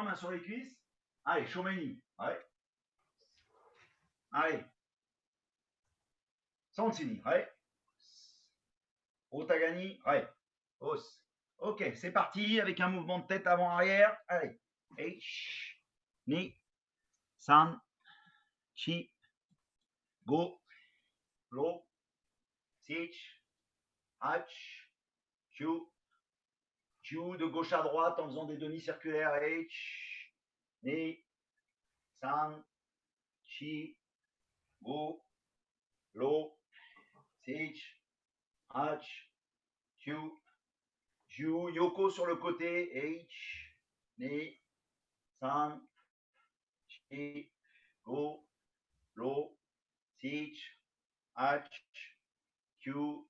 point, main sur les cuisses. Allez, Shomeni. Ouais. Allez. Santini. Ouais. Otagani. Ouais. Os. Ok, c'est parti avec un mouvement de tête avant-arrière. Allez. H. Ni. San. Chi. Go. Lo. Sich. H. Q. Q de gauche à droite en faisant des demi-circulaires. H. Ni. San. Chi. Go. Lo. Sich. H. Q. Ju. Yoko sur le côté. H. Ni. San. Chi. Go. Lo. Sich. H. Q.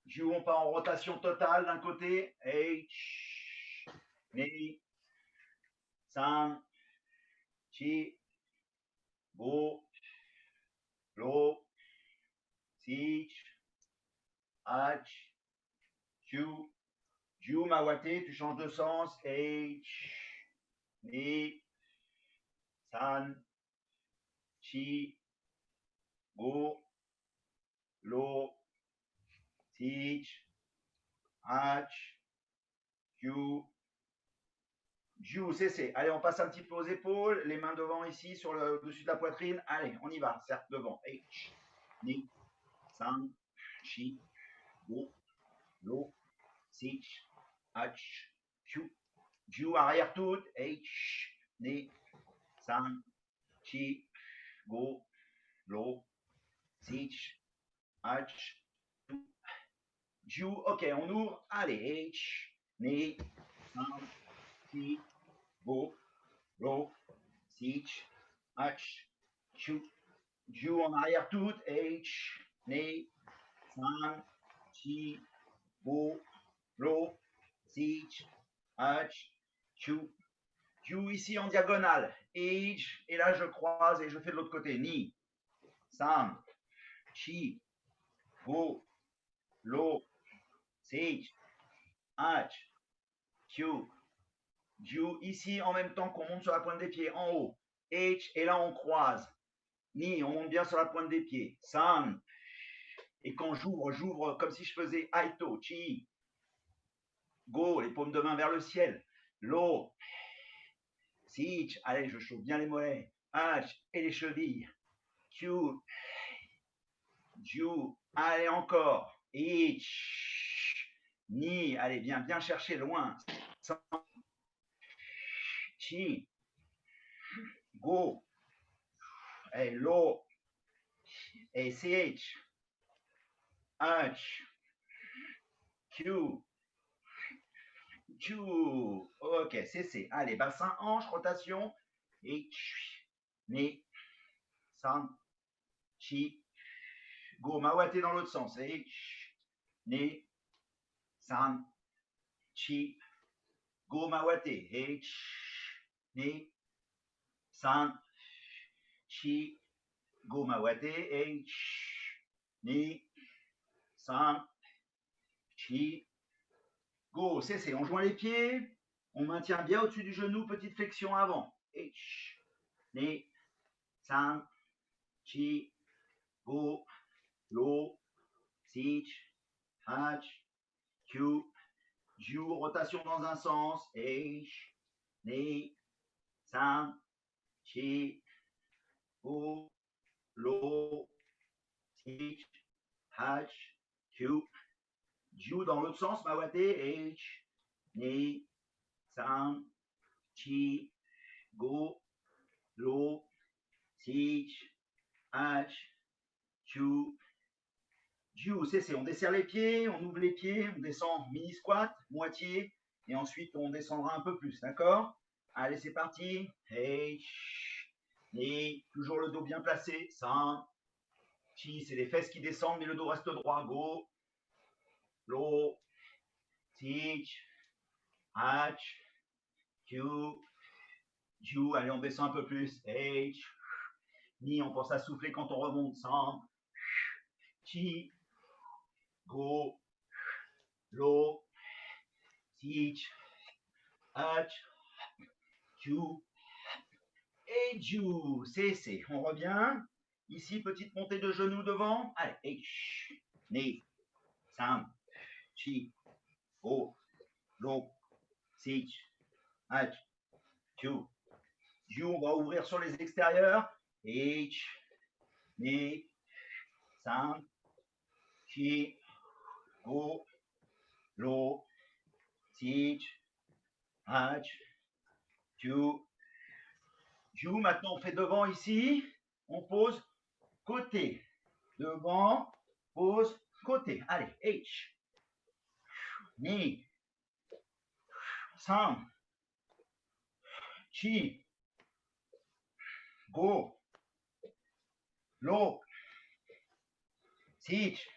Ju, on part en rotation totale d'un côté. H. Ni. San. Chi. Go. Lo. Sich. H. Q. Ju, Mawate, tu changes de sens. H. Ni. San. Chi. Go. Lo. Sich. H. Q. Ju, cessez. Allez, on passe un petit peu aux épaules. Les mains devant ici, sur le dessus de la poitrine. Allez, on y va. Cercle devant. H. Ni. San. Chi. Go. Lo. Sich. H. Q. Ju, arrière toute. H. Ni. San. Chi. Go. Lo. Sich. H. Q. Ju. Ok, on ouvre. Allez. H. Ni. San. Chi. Go. Lo. Sich. H. Q. Ju en arrière toute. H. Ni. San. Chi. Go. Lo. Sich. H. Q. Ju ici en diagonale. H. Et là, je croise et je fais de l'autre côté. Ni. San. Chi. Go. Lo. Sich. H. Q. Ju ici en même temps qu'on monte sur la pointe des pieds en haut. H. Et là, on croise. Ni. On monte bien sur la pointe des pieds. San. Et quand j'ouvre comme si je faisais Aito. Chi. Go. Les paumes de main vers le ciel. Lo. Sich. Allez, je chauffe bien les mollets. H. Et les chevilles. Q. Ju. Allez, encore. Ich. Ni. Allez, bien chercher loin. San. Chi. Go. Et lo. Et ch. H. Q. Ju. Ok, c'est. Allez, bassin, hanche, rotation. H. Ni. San. Chi. Go. Mawate dans l'autre sens. H. Ni. San. Chi. Go. Mawate. H. Ni. San. Chi. Go. Mawate. H. Ni. San. Chi. Go. C'est. On joint les pieds. On maintient bien au-dessus du genou. Petite flexion avant. H. Ni. San. Chi. Go. Lo. Sich. H. Q. Ju. Rotation dans un sens. H. Ni. San. Chi. Go. Lo. Sich. H. Q. Ju dans l'autre sens. Mawate. H. Ni. San. Chi. Go. Lo. Sich. H. Q. Ju, c'est. On desserre les pieds, on ouvre les pieds, on descend mini squat, moitié, et ensuite on descendra un peu plus, d'accord? Allez, c'est parti. H. Ni. Toujours le dos bien placé. San. Chi, c'est les fesses qui descendent, mais le dos reste droit. Go. Lo. Sich. H. Q. Ju. Allez, on descend un peu plus. H. Ni. On pense à souffler quand on remonte. San. Chi. Go. Lo. Sich. H. Ju. Et Ju. C'est. On revient. Ici, petite montée de genoux devant. Allez. H. Ni. Sam. Chi. Go. Lo. Sich. H. Ju. Ju, on va ouvrir sur les extérieurs. H. Ni. Sam. Chi. Go. Lo. Sich. H. Ju. Ju, maintenant on fait devant ici. On pose côté. Devant. Pose côté. Allez. H. Ni. Sam. Chi. Go. Lo. Sich.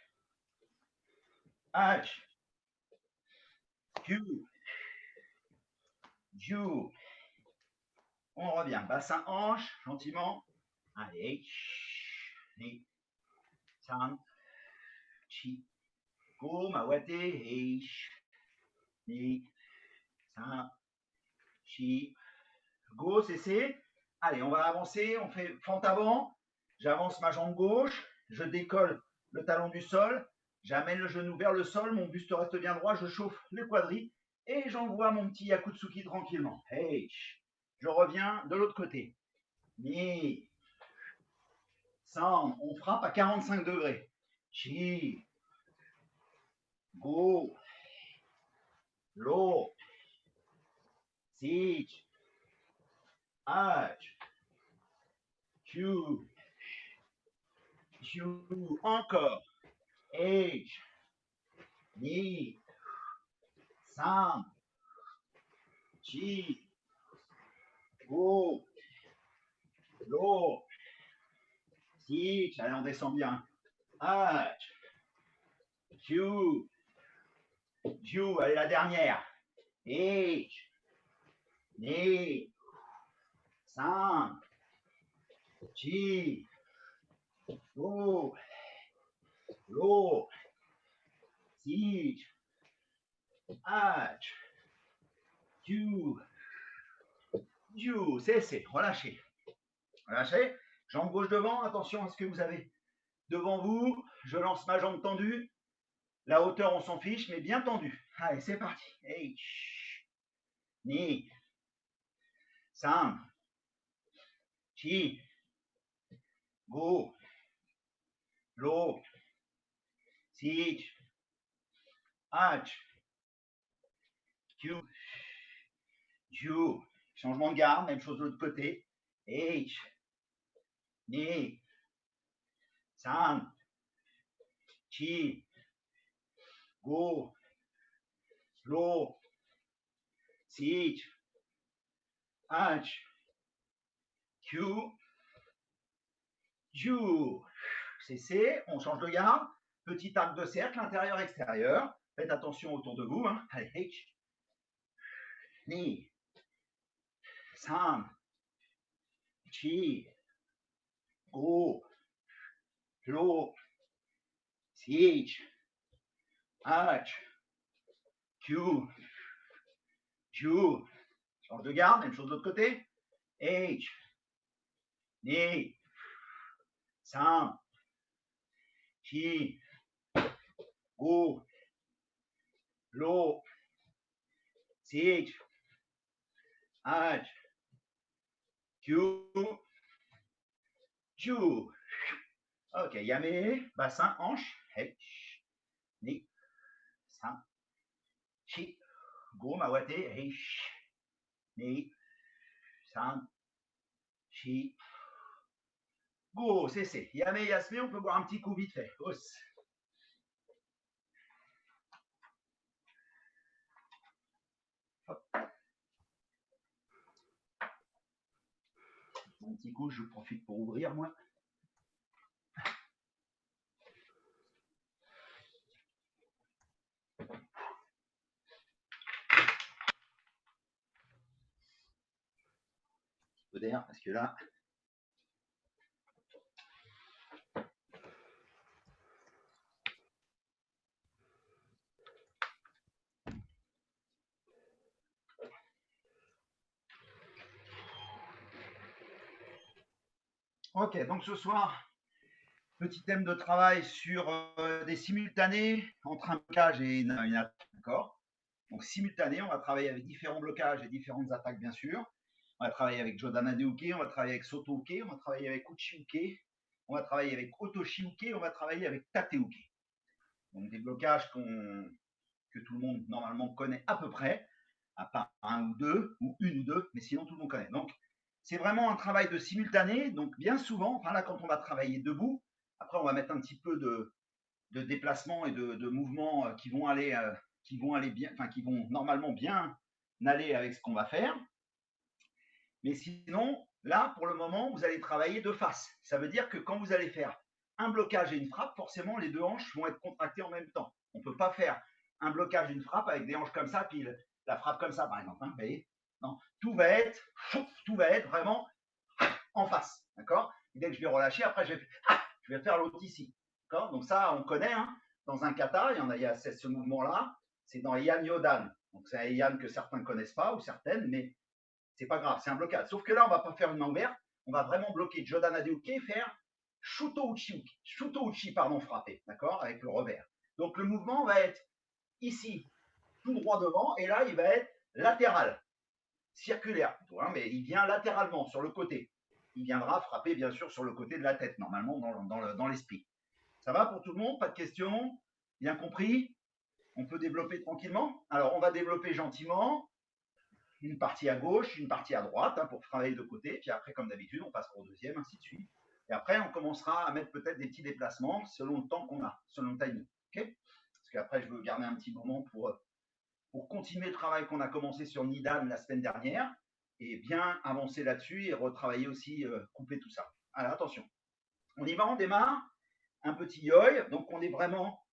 H. Q. Ju. On revient. Bassin hanche, gentiment. Allez. Ni. Sam. Chi. Go. Mawate. H. Ni. Sam. Chi. Go. Cessez. Allez, on va avancer. On fait fente avant. J'avance ma jambe gauche. Je décolle le talon du sol. J'amène le genou vers le sol. Mon buste reste bien droit. Je chauffe les quadris. Et j'envoie mon petit Yakutsuki tranquillement. Hey. Je reviens de l'autre côté. Ni. San. On frappe à 45 degrés. Chi. Go. Lo. Sich. H. Q. Q. Encore. H. Ni. San. Chi. Go. Lo. Sich. Allez, on descend bien. H. Q. Q. Allez, la dernière. H. Ni. San. Chi. Go. Lo. Sich. H. Q. Q. Cessez. Relâchez. Relâchez. Jambe gauche devant. Attention à ce que vous avez devant vous. Je lance ma jambe tendue. La hauteur, on s'en fiche, mais bien tendue. Allez, c'est parti. H. Ni. San. Chi. Go. Lo. Sich. H. Q. Ju. Changement de garde, même chose de l'autre côté. H. Ni. San. Chi. Go. Lo. Sich. H. Q. Ju. Cessez. On change de garde. Petit arc de cercle, intérieur-extérieur. Faites attention autour de vous. Hein. Allez, H. Ni. San. Chi. Go. Lo. Sich. H. Q. Ju. Change de garde, même chose de l'autre côté. H. Ni. San. Chi. Go. Lo. Sich. H. Q. Ju. Ok, yame, bassin, hanche. H. Ni. San. Chi. Go, mawate. H. Ni. San. Chi. Go, cessez. Yame, yasme, on peut boire un petit coup vite fait. Os. Un petit coup, je profite pour ouvrir, moi. Un peu d'air, parce que là... Ok, donc ce soir, petit thème de travail sur des simultanés entre un blocage et une attaque, d'accord? Donc simultané, on va travailler avec différents blocages et différentes attaques, bien sûr. On va travailler avec Jodana Uke, on va travailler avec Soto Uke, on va travailler avec Uchi Uke, on va travailler avec Otoshi Uke, on va travailler avec Tate Uke. Donc des blocages que tout le monde normalement connaît à peu près, à part un ou deux, ou une ou deux, mais sinon tout le monde connaît. Donc c'est vraiment un travail de simultané. Donc bien souvent, enfin là quand on va travailler debout, après on va mettre un petit peu de déplacement et de mouvements qui vont aller bien, enfin qui vont normalement bien aller avec ce qu'on va faire. Mais sinon, là, pour le moment, vous allez travailler de face. Ça veut dire que quand vous allez faire un blocage et une frappe, forcément, les deux hanches vont être contractées en même temps. On ne peut pas faire un blocage et une frappe avec des hanches comme ça, puis la frappe comme ça, par exemple. Hein, vous voyez, non, tout va être vraiment en face. D'accord? Dès que je vais relâcher, après, je vais faire l'autre ici. D'accord? Donc ça, on connaît. Hein, dans un kata, il y a ce mouvement-là. C'est dans Yan Yodan. Donc c'est un Yan que certains ne connaissent pas, ou certaines, mais c'est pas grave, c'est un blocage. Sauf que là, on va pas faire une main ouverte, on va vraiment bloquer Jodana Uke et faire Shuto Uchi, pardon, frappé, d'accord, avec le revers. Donc le mouvement va être ici, tout droit devant, et là, il va être latéral, circulaire plutôt, hein, mais il vient latéralement sur le côté. Il viendra frapper, bien sûr, sur le côté de la tête, normalement, dans l'esprit. Ça va pour tout le monde? Pas de questions? Bien compris? On peut développer tranquillement? Alors, on va développer gentiment une partie à gauche, une partie à droite, hein, pour travailler de côté. Puis après, comme d'habitude, on passera au deuxième, ainsi de suite. Et après, on commencera à mettre peut-être des petits déplacements selon le temps qu'on a, selon le timing. Okay, parce qu'après, je veux garder un petit moment pour continuer le travail qu'on a commencé sur Nidan la semaine dernière et bien avancer là-dessus et retravailler aussi, couper tout ça. Alors, attention. On y va, on démarre. Un petit yoi. Donc, on est vraiment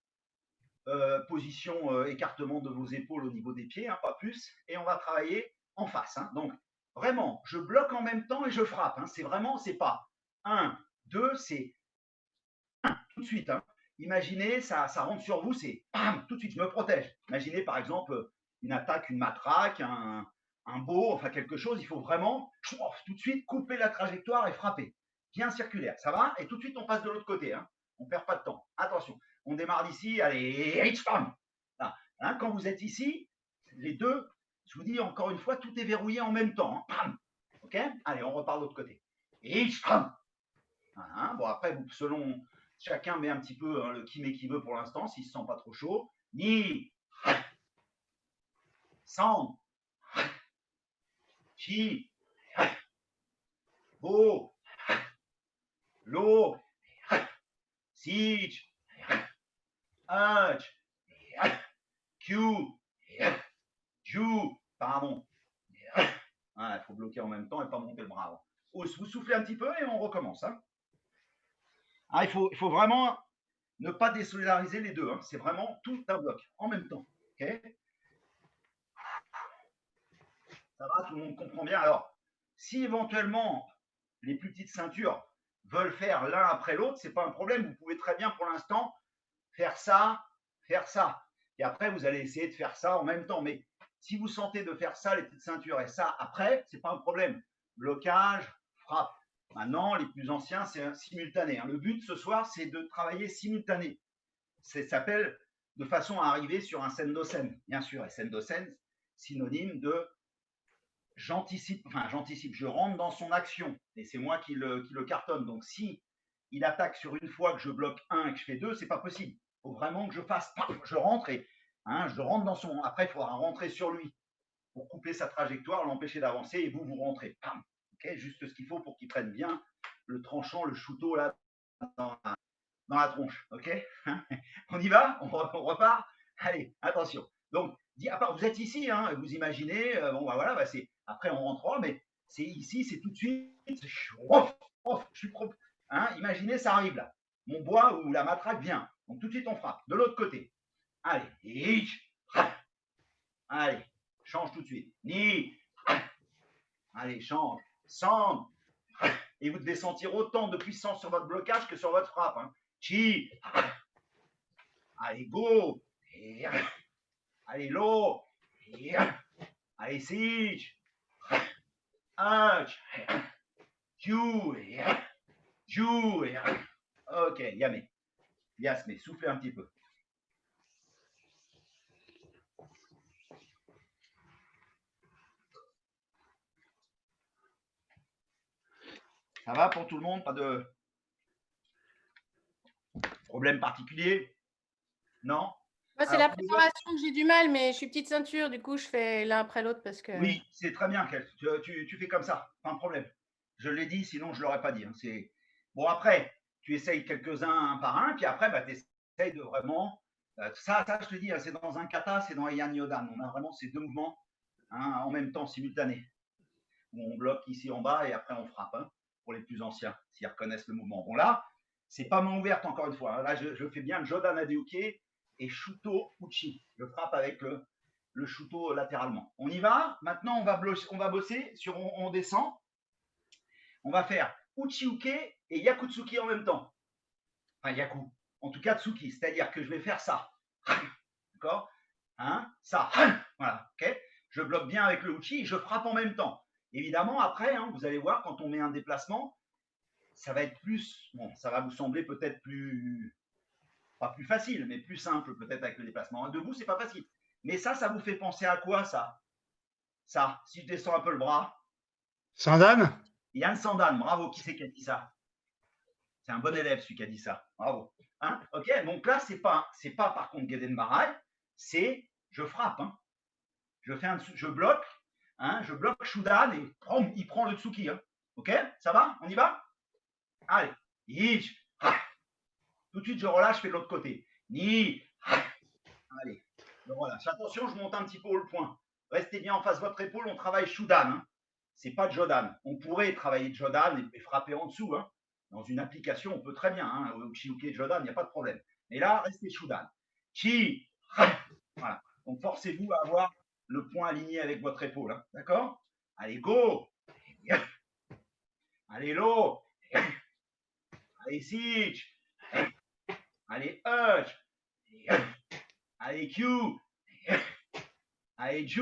position écartement de vos épaules au niveau des pieds, hein, pas plus. Et on va travailler en face. Hein. Donc, vraiment, je bloque en même temps et je frappe. Hein. C'est vraiment, c'est pas 1, 2, c'est 1, tout de suite. Hein. Imaginez, ça rentre sur vous, c'est bam, tout de suite, je me protège. Imaginez par exemple une attaque, une matraque, un beau, enfin quelque chose, il faut vraiment tout de suite couper la trajectoire et frapper. Bien circulaire, ça va? Et tout de suite, on passe de l'autre côté. Hein. On ne perd pas de temps. Attention, on démarre d'ici, allez, là, hein, quand vous êtes ici, les deux, je vous dis encore une fois, tout est verrouillé en même temps. Hein. Ok? Allez, on repart de l'autre côté. Voilà, bon, après, selon chacun met un petit peu hein, le qui met qui veut pour l'instant, s'il ne se sent pas trop chaud. Ni, san, chi, bo, lo, sich, ach, q, ju, pardon. Il faut bloquer en même temps et pas monter le bras. Vous soufflez un petit peu et on recommence. Hein. Ah, il faut vraiment ne pas désolidariser les deux. Hein. C'est vraiment tout un bloc en même temps. Okay, ça va, tout le monde comprend bien. Alors, si éventuellement les plus petites ceintures veulent faire l'un après l'autre, c'est pas un problème. Vous pouvez très bien pour l'instant faire ça, faire ça. Et après, vous allez essayer de faire ça en même temps. Mais si vous sentez de faire ça, les petites ceintures, et ça après, c'est pas un problème. Blocage, frappe. Maintenant, les plus anciens, c'est simultané. Hein. Le but ce soir, c'est de travailler simultané. Ça s'appelle de façon à arriver sur un sendosen. Bien sûr, et sendosen, synonyme de j'anticipe, je rentre dans son action et c'est moi qui le cartonne. Donc si il attaque sur une fois que je bloque un et que je fais deux, c'est pas possible. Il faut vraiment que je fasse, je rentre et hein, je rentre dans son. Après, il faudra rentrer sur lui pour couper sa trajectoire, l'empêcher d'avancer et vous rentrez. Pam. Okay, juste ce qu'il faut pour qu'il prenne bien le tranchant, le shooto là dans la tronche. Ok. On y va, on repart. Allez, attention. Donc, à part, vous êtes ici, hein, vous imaginez, bon, bah voilà, bah, c'est, après on rentrera, mais c'est ici, c'est tout de suite, je suis propre. Hein, imaginez, ça arrive là. Mon bois ou la matraque vient. Donc tout de suite, on frappe. De l'autre côté. Allez, allez, change tout de suite. Ni, allez, change. Sans. Et vous devez sentir autant de puissance sur votre blocage que sur votre frappe. Hein. Chi. Allez, go. Allez, low. Allez, siege. Ach. Q. Jou. Ok, Yamé. Yasmé, soufflez un petit peu. Ça va pour tout le monde? Pas de problème particulier? Non? Moi, c'est la préparation que j'ai du mal, mais je suis petite ceinture, du coup, je fais l'un après l'autre parce que. Oui, c'est très bien, tu fais comme ça, pas de problème. Je l'ai dit, sinon je ne l'aurais pas dit. Hein. Bon, après, tu essayes quelques-uns un par un, puis après, bah, tu essayes de vraiment. Ça, je te dis, hein, c'est dans un kata, c'est dans Yan Yodan. On a vraiment ces deux mouvements hein, en même temps, simultanés. Où on bloque ici en bas et après on frappe, hein, pour les plus anciens, s'ils reconnaissent le mouvement. Bon, là, c'est pas main ouverte encore une fois. Hein. Là, je fais bien Jodan Adeuke et Shuto Uchi. Je frappe avec le shuto latéralement. On y va. Maintenant, on va bosser sur on descend. On va faire Uchiuke et Yakutsuki en même temps. Enfin, Yaku. En tout cas, Tsuki. C'est-à-dire que je vais faire ça. D'accord hein ça. Voilà. OK je bloque bien avec le Uchi et je frappe en même temps. Évidemment, après, hein, vous allez voir, quand on met un déplacement, ça va être plus. Bon, ça va vous sembler peut-être plus. Pas plus facile, mais plus simple peut-être avec le déplacement. Debout, c'est pas facile. Mais ça vous fait penser à quoi, ça? Ça, si je descends un peu le bras. Sandan? Yann Sandan, bravo. Qui c'est qui a dit ça? C'est un bon élève, celui qui a dit ça. Bravo. Hein ok, donc là, c'est pas par contre Geden Barai, c'est je frappe. Hein. Je bloque, hein, je bloque Shudan et il prend le Tsuki. Hein. Ok, ça va? On y va? Allez. Hitch. Tout de suite, je relâche, je fais de l'autre côté. Ni. Allez. Je relâche. Attention, je monte un petit peu le point. Restez bien en face de votre épaule, on travaille Shudan. Hein. C'est pas Jodan. On pourrait travailler Jodan et frapper en dessous. Hein. Dans une application, on peut très bien. Hein. Uchiuke Jodan, il n'y a pas de problème. Mais là, restez Shudan. Chi. Voilà. Donc, forcez-vous à avoir le point aligné avec votre épaule. Hein. D'accord? Allez, go. Allez, low. Allez, sitch. Allez, hush. Allez, Q. Allez, Ju.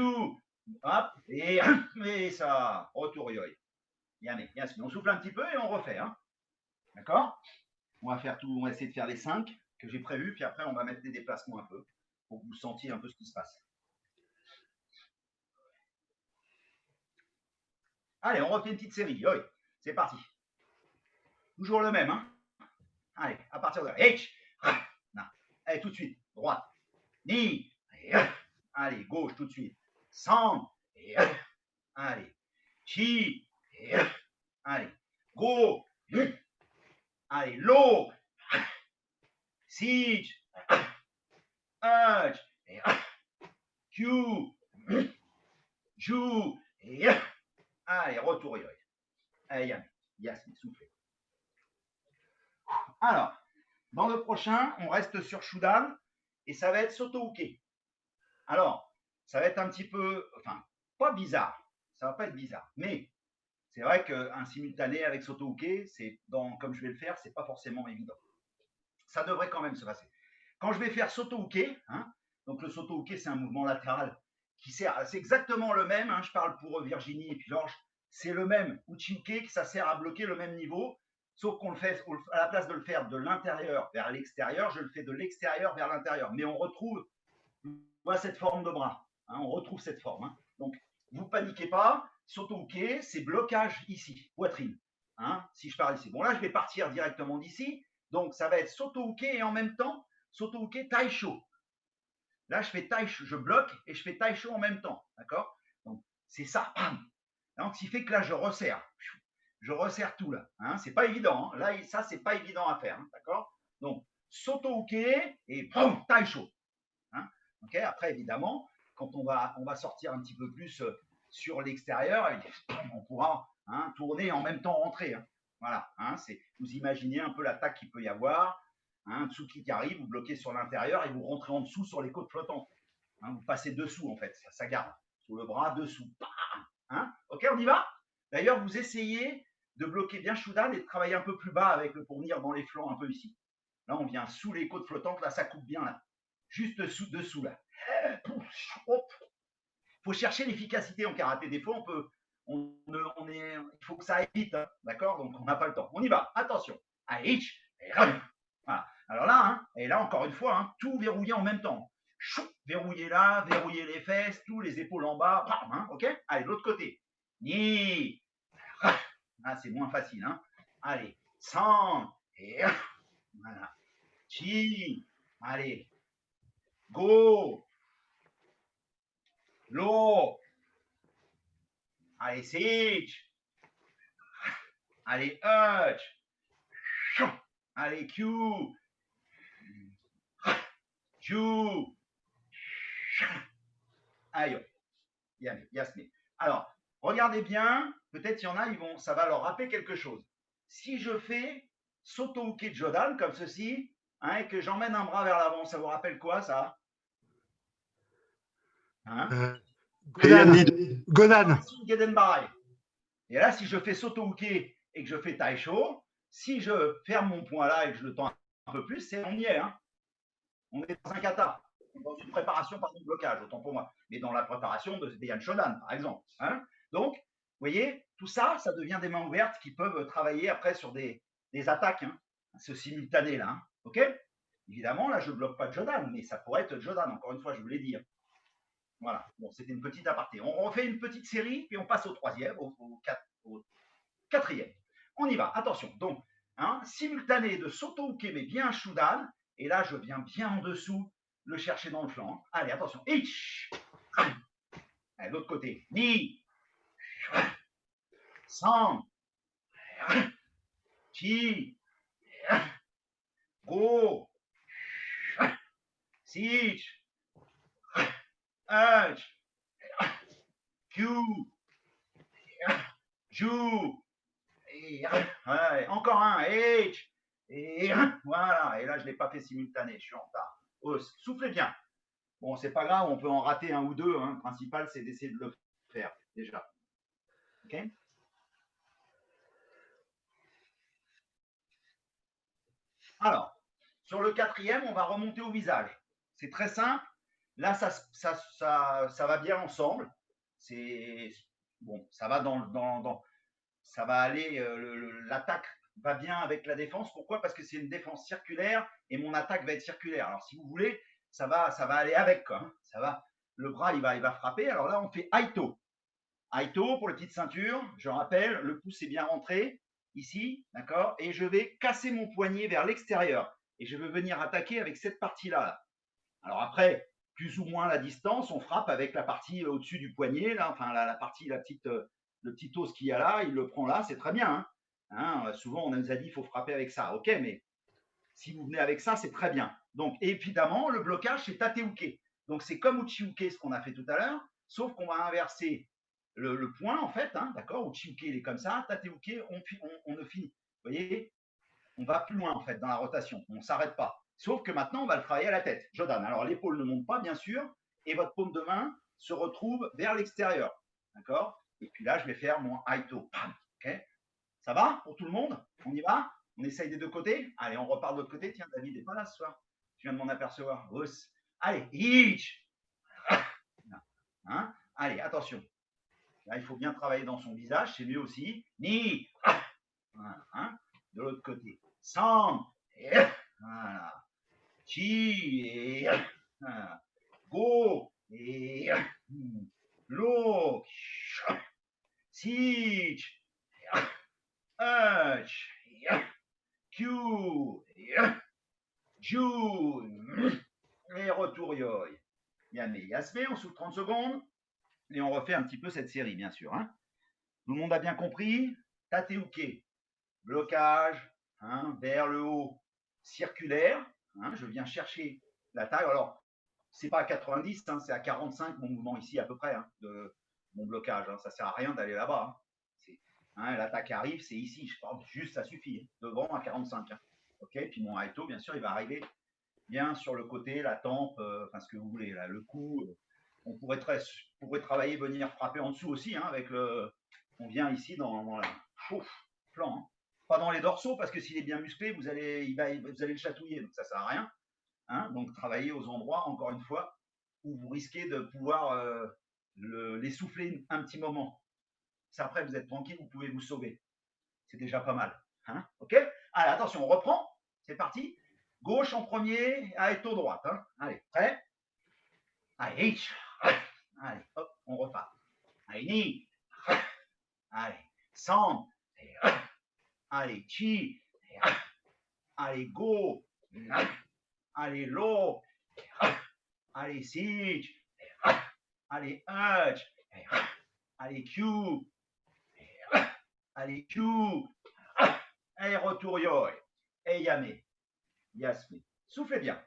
Hop. Et ça. Retour yoï. Bien, on souffle un petit peu et on refait. Hein. D'accord? On va faire tout, on va essayer de faire les 5 que j'ai prévus, puis après on va mettre des déplacements un peu pour que vous sentiez un peu ce qui se passe. Allez, on refait une petite série. Oui, c'est parti. Toujours le même, hein? Allez, à partir de là. Allez, tout de suite. Droite. Ni. Allez, gauche tout de suite. Sang. Allez. Chi. Allez. Go. Allez, low. Siege. Urge. Q. Jou. Allez, retour yoï. Allez, Yasmine, soufflez. Alors, dans le prochain, on reste sur Shudan et ça va être Soto-Uke. Alors, ça va être un petit peu, enfin, pas bizarre, ça va pas être bizarre, mais c'est vrai qu'un simultané avec Soto-Uke, comme je vais le faire, c'est pas forcément évident. Ça devrait quand même se passer. Quand je vais faire Soto-Uke, hein, donc le Soto-Uke, c'est un mouvement latéral qui sert, c'est exactement le même, hein, je parle pour Virginie et puis Georges, c'est le même Uchi-Uke, ça sert à bloquer le même niveau, sauf qu'on le fait, à la place de le faire de l'intérieur vers l'extérieur, je le fais de l'extérieur vers l'intérieur. Mais on retrouve cette forme de bras. Hein, on retrouve cette forme. Hein. Donc, vous paniquez pas. Soto-Uke, c'est blocage ici, poitrine. Hein, si je pars ici. Bon, là, je vais partir directement d'ici. Donc, ça va être Soto-Uke et en même temps, Soto-Uke Taisho. Là, je fais Taisho, je bloque et je fais Taisho en même temps. D'accord? Donc, c'est ça. Donc, ce qui fait que là, je resserre. Je resserre tout là. Hein, c'est pas évident. Hein. Là, ça, c'est pas évident à faire. Hein, d'accord? Donc, Soto-Uke et Taisho. Hein, okay, après, évidemment, quand on va sortir un petit peu plus sur l'extérieur, on pourra hein, tourner et en même temps rentrer. Hein. Voilà. Hein, vous imaginez un peu l'attaque qu'il peut y avoir. Un Tsuki qui arrive, vous bloquez sur l'intérieur et vous rentrez en dessous sur les côtes flottantes. Hein, vous passez dessous, en fait. Ça garde. Sous le bras, dessous. Hein, ok, on y va? D'ailleurs, vous essayez de bloquer bien Shudan et de travailler un peu plus bas pour venir dans les flancs un peu ici. Là, on vient sous les côtes flottantes. Là, ça coupe bien, là. Juste dessous, là. Il faut chercher l'efficacité en karaté. Des fois, il faut que ça aille vite, hein, d'accord? Donc on n'a pas le temps. On y va, attention. Allez, et voilà. Alors là, hein, et là encore une fois, hein, tout verrouillé en même temps. Chou, verrouiller là, verrouiller les fesses, tous les épaules en bas, bam, hein, ok? Allez, de l'autre côté. Ni. Ah, c'est moins facile, hein? Allez, 100, et voilà. Chi, allez, go, lo, allez, sich, allez, hutch, allez, Q, Ju, aïe, Yasmé. Alors, regardez bien, peut-être il y en a, ça va leur rappeler quelque chose. Si je fais Soto-uke Jodan, comme ceci, hein, et que j'emmène un bras vers l'avant, ça vous rappelle quoi, ça? Hein? Godan. Et là, si je fais Soto-uke et que je fais Taisho, si je ferme mon point là et que je le tends un peu plus, on y est. Hein. On est dans un kata, dans une préparation par un blocage, autant pour moi, mais dans la préparation de Yan Shodan, par exemple. Hein. Donc, vous voyez, tout ça, ça devient des mains ouvertes qui peuvent travailler après sur des attaques, hein, ce simultané-là. Hein. OK? Évidemment, là, je ne bloque pas de Jodan, mais ça pourrait être Jodan, encore une fois, je voulais dire. Voilà, bon, c'était une petite aparté. On refait une petite série, puis on passe au troisième, au quatrième. On y va, attention. Donc, hein, simultané de Soto-uke, mais bien Shudan, et là, je viens bien en dessous le chercher dans le flanc. Allez, attention. Ich. Allez, l'autre côté. Ni. San. Chi. Go. Sich. Hutch. Q. Ju. Ouais, encore un. H. Et voilà. Et là, je ne l'ai pas fait simultané. Je suis en retard. Soufflez bien. Bon, c'est pas grave, on peut en rater un ou deux. Hein. Le principal, c'est d'essayer de le faire déjà. OK? Alors, sur le quatrième, on va remonter au visage. C'est très simple. Là, ça va bien ensemble. C'est bon, ça va ça va aller. L'attaque va bien avec la défense. Pourquoi? Parce que c'est une défense circulaire et mon attaque va être circulaire. Alors, si vous voulez, ça va aller avec. Quoi, hein. Ça va. Le bras, il va frapper. Alors là, on fait Aito. Aito pour les petites ceintures. Je rappelle, le pouce est bien rentré ici, d'accord? Et je vais casser mon poignet vers l'extérieur. Et je vais venir attaquer avec cette partie-là. Alors après, plus ou moins la distance, on frappe avec la partie au-dessus du poignet, là, enfin la partie, le petit os qu'il y a là, il le prend là, c'est très bien. Hein. Hein, souvent, on nous a dit il faut frapper avec ça. Ok, mais si vous venez avec ça, c'est très bien. Donc, évidemment, le blocage, c'est tateuke. Donc, c'est comme uchiuke, ce qu'on a fait tout à l'heure, sauf qu'on va inverser le point, en fait. Hein, d'accord? Uchiuke, il est comme ça. Tateuke, on ne finit. Vous voyez? On va plus loin, en fait, dans la rotation. On ne s'arrête pas. Sauf que maintenant, on va le travailler à la tête. Jodan. Alors, l'épaule ne monte pas, bien sûr, et votre paume de main se retrouve vers l'extérieur. D'accord? Et puis là, je vais faire mon Aito. OK? Ça va pour tout le monde? On y va? On essaye des deux côtés? Allez, on repart de l'autre côté. Tiens, David n'est pas là ce soir. Je viens de m'en apercevoir. Allez, hitch. Hein? Allez, attention. Là, il faut bien travailler dans son visage, c'est mieux aussi. Ni. Voilà, hein? De l'autre côté. Sam. Voilà. Chi. Et. Go. Et. Lo. Sich. Q. June. Et retour yoy. Yamé, Yasmé, on souffle 30 secondes. Et on refait un petit peu cette série, bien sûr. Hein. Tout le monde a bien compris? Tateuke. Blocage, hein, vers le haut, circulaire. Hein, je viens chercher la taille. Alors, c'est pas à 90, hein, c'est à 45 mon mouvement ici à peu près hein, de mon blocage. Hein, ça sert à rien d'aller là-bas. Hein, l'attaque arrive, c'est ici. Je pense juste, ça suffit. Hein, devant à 45. Hein. Ok. Puis mon Aito, bien sûr, il va arriver bien sur le côté, la tempe, enfin ce que vous voulez, là, le cou. On pourrait travailler, venir frapper en dessous aussi, hein, avec le. On vient ici dans la flanc. Hein. Pas dans les dorsaux, parce que s'il est bien musclé, vous allez le chatouiller, donc ça sert à rien. Hein. Donc travailler aux endroits, encore une fois, où vous risquez de pouvoir l'essouffler un petit moment. Ça, après, vous êtes tranquille, vous pouvez vous sauver. C'est déjà pas mal. Hein, ok? Allez, attention, on reprend. C'est parti. Gauche en premier, allez, tour droite. Hein. Allez, prêt? Allez, hitch. Allez, hop, on repart. Allez, knee. Allez, sound. Allez, chi. Allez, go. Allez, low. Allez, siege. Allez, urge. Allez, Q. Allez, Q. Allez, retour yo. Et yame. Yasme. Soufflez bien.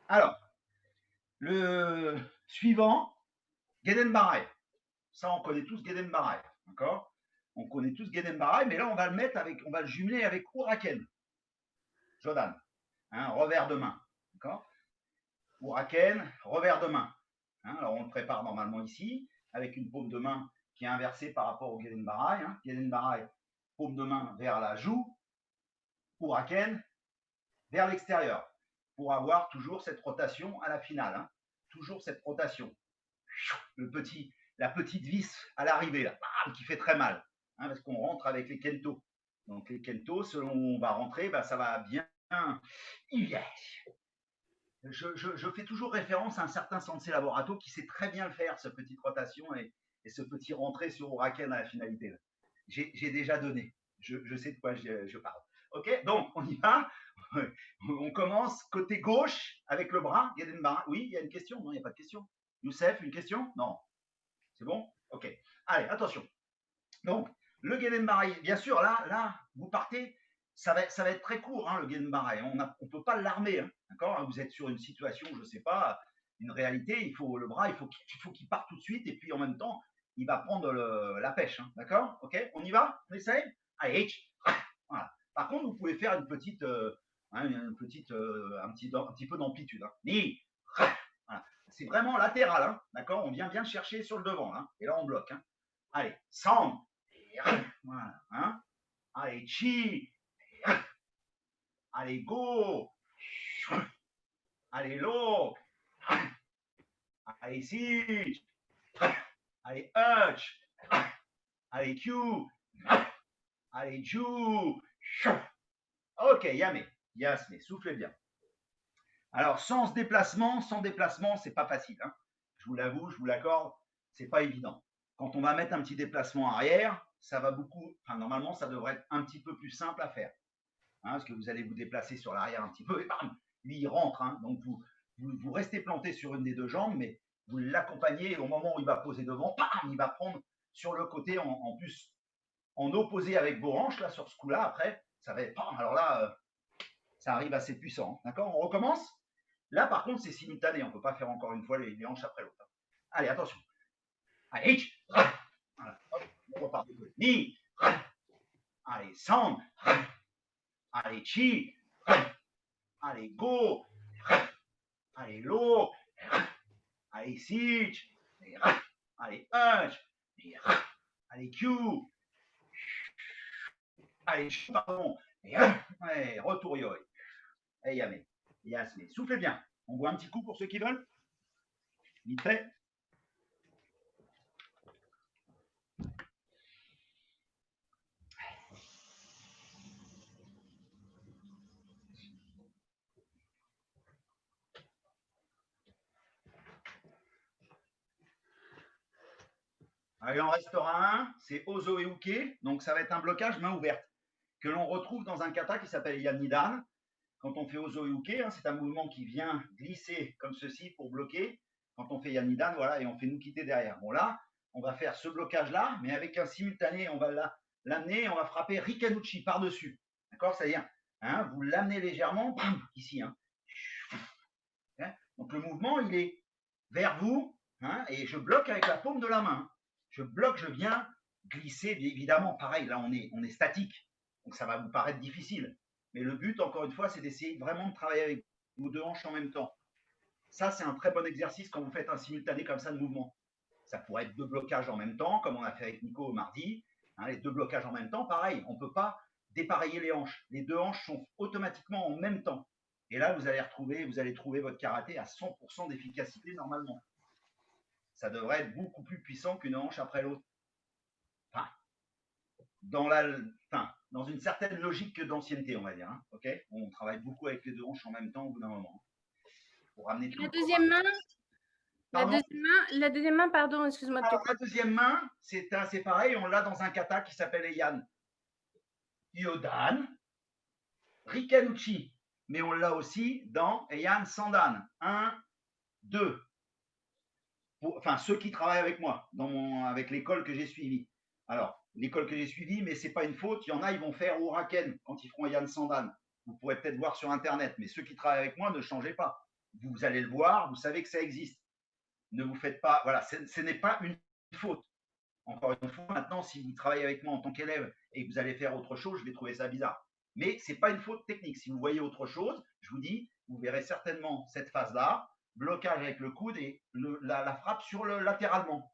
Alors, le suivant, Gedenbarai. Ça, on connaît tous Gedenbarai. D'accord? On connaît tous Gedenbarai, mais là, on va le mettre avec, on va le jumeler avec Uraken. Jodan. Hein, revers de main. D'accord? Uraken, revers de main. Hein, alors, on le prépare normalement ici, avec une paume de main qui est inversée par rapport au Gedenbarai. Hein. Gedenbarai, paume de main vers la joue. Uraken, vers l'extérieur. Pour avoir toujours cette rotation à la finale. Hein. Toujours cette rotation. La petite vis à l'arrivée, là, qui fait très mal. Hein, parce qu'on rentre avec les kento. Donc les kento, selon où on va rentrer, bah, ça va bien. Je fais toujours référence à un certain Sensei Laborato qui sait très bien le faire, cette petite rotation et ce petit rentré sur Uraken à la finalité. J'ai déjà donné. Je sais de quoi je parle. Ok, donc on y va. On commence côté gauche avec le bras. Oui, il y a une question? Non, il n'y a pas de question. Youssef, une question? Non. C'est bon? Ok. Allez, attention. Donc, le Gedenbarai, bien sûr, là, vous partez, ça va être très court, hein, le Gedenbarai. On ne peut pas l'armer, hein, d'accord? Vous êtes sur une situation, je ne sais pas, une réalité, le bras, il faut qu'il parte tout de suite, et puis en même temps, il va prendre la pêche, hein, d'accord? Ok, on y va? On essaye? Allez, hitch. Voilà. Par contre, vous pouvez faire un petit peu d'amplitude. Hein. Voilà. C'est vraiment latéral, hein, d'accord? On vient bien chercher sur le devant, hein, et là on bloque. Hein. Allez, sound. Voilà. Hein. Allez, chi. Allez, go. Allez, low. Allez, siege. Allez, hutch. Allez, Q. Allez, ju. Ok, yame. Yasme, soufflez bien. Alors, sans déplacement, c'est pas facile. Hein. Je vous l'avoue, je vous l'accorde, c'est pas évident. Quand on va mettre un petit déplacement arrière, ça va normalement, ça devrait être un petit peu plus simple à faire. Hein, parce que vous allez vous déplacer sur l'arrière un petit peu et bam, lui, il rentre. Hein. Donc, vous restez planté sur une des deux jambes, mais vous l'accompagnez et au moment où il va poser devant, bam, il va prendre sur le côté en plus, en opposé avec vos hanches, là, sur ce coup-là, après, ça va être, bam, alors là, ça arrive assez puissant. D'accord? On recommence? Là, par contre, c'est simultané. On ne peut pas faire encore une fois les hanches après l'autre. Allez, attention. Allez, hitch. Voilà. Hop, on repart. Ni. Allez, sound. Allez, chi. Allez, go. Allez, low. Allez, siege. Allez, hunch. Allez, Q. Allez, pardon. Ouais, retour yo. Et yame. Yasme. Soufflez bien. On voit un petit coup pour ceux qui veulent. Vite fait. Il en restera un, c'est Ozo et Uke, donc ça va être un blocage main ouverte, que l'on retrouve dans un kata qui s'appelle Yanidan. Quand on fait Ozo et Uke, hein, c'est un mouvement qui vient glisser comme ceci pour bloquer. Quand on fait Yanidan, voilà, et on fait nous quitter derrière. Bon là, on va faire ce blocage-là, mais avec un simultané, on va l'amener, on va frapper Rikanuchi par-dessus. D'accord? C'est-à-dire, hein, vous l'amenez légèrement, bam, ici. Hein. Donc le mouvement, il est vers vous, hein, et je bloque avec la paume de la main. Je bloque, je viens glisser, bien évidemment, pareil, là on est statique, donc ça va vous paraître difficile. Mais le but, encore une fois, c'est d'essayer vraiment de travailler avec vos deux hanches en même temps. Ça, c'est un très bon exercice quand vous faites un simultané comme ça de mouvement. Ça pourrait être 2 blocages en même temps, comme on a fait avec Nico mardi. Hein, les 2 blocages en même temps, pareil, on ne peut pas dépareiller les hanches. Les 2 hanches sont automatiquement en même temps. Et là, vous allez trouver votre karaté à 100% d'efficacité normalement. Ça devrait être beaucoup plus puissant qu'une hanche après l'autre. Enfin, dans une certaine logique d'ancienneté, on va dire. Hein, okay, on travaille beaucoup avec les 2 hanches en même temps au bout d'un moment. Pour ramener tout la deuxième main, pardon la deuxième main, pardon, excuse-moi. Alors, la deuxième main, c'est pareil, on l'a dans un kata qui s'appelle Eian Yodan Rikenuchi. Mais on l'a aussi dans Eian Sandan. 1, 2. Enfin, ceux qui travaillent avec moi, avec l'école que j'ai suivie. Alors, l'école que j'ai suivie, mais ce n'est pas une faute. Il y en a, ils vont faire Uraken quand ils feront Eian Sandan. Vous pourrez peut-être voir sur Internet, mais ceux qui travaillent avec moi, ne changez pas. Vous allez le voir, vous savez que ça existe. Ne vous faites pas, voilà, ce n'est pas une faute. Encore une fois, maintenant, si vous travaillez avec moi en tant qu'élève et que vous allez faire autre chose, je vais trouver ça bizarre. Mais ce n'est pas une faute technique. Si vous voyez autre chose, je vous dis, vous verrez certainement cette phase-là, blocage avec le coude et la frappe sur le latéralement.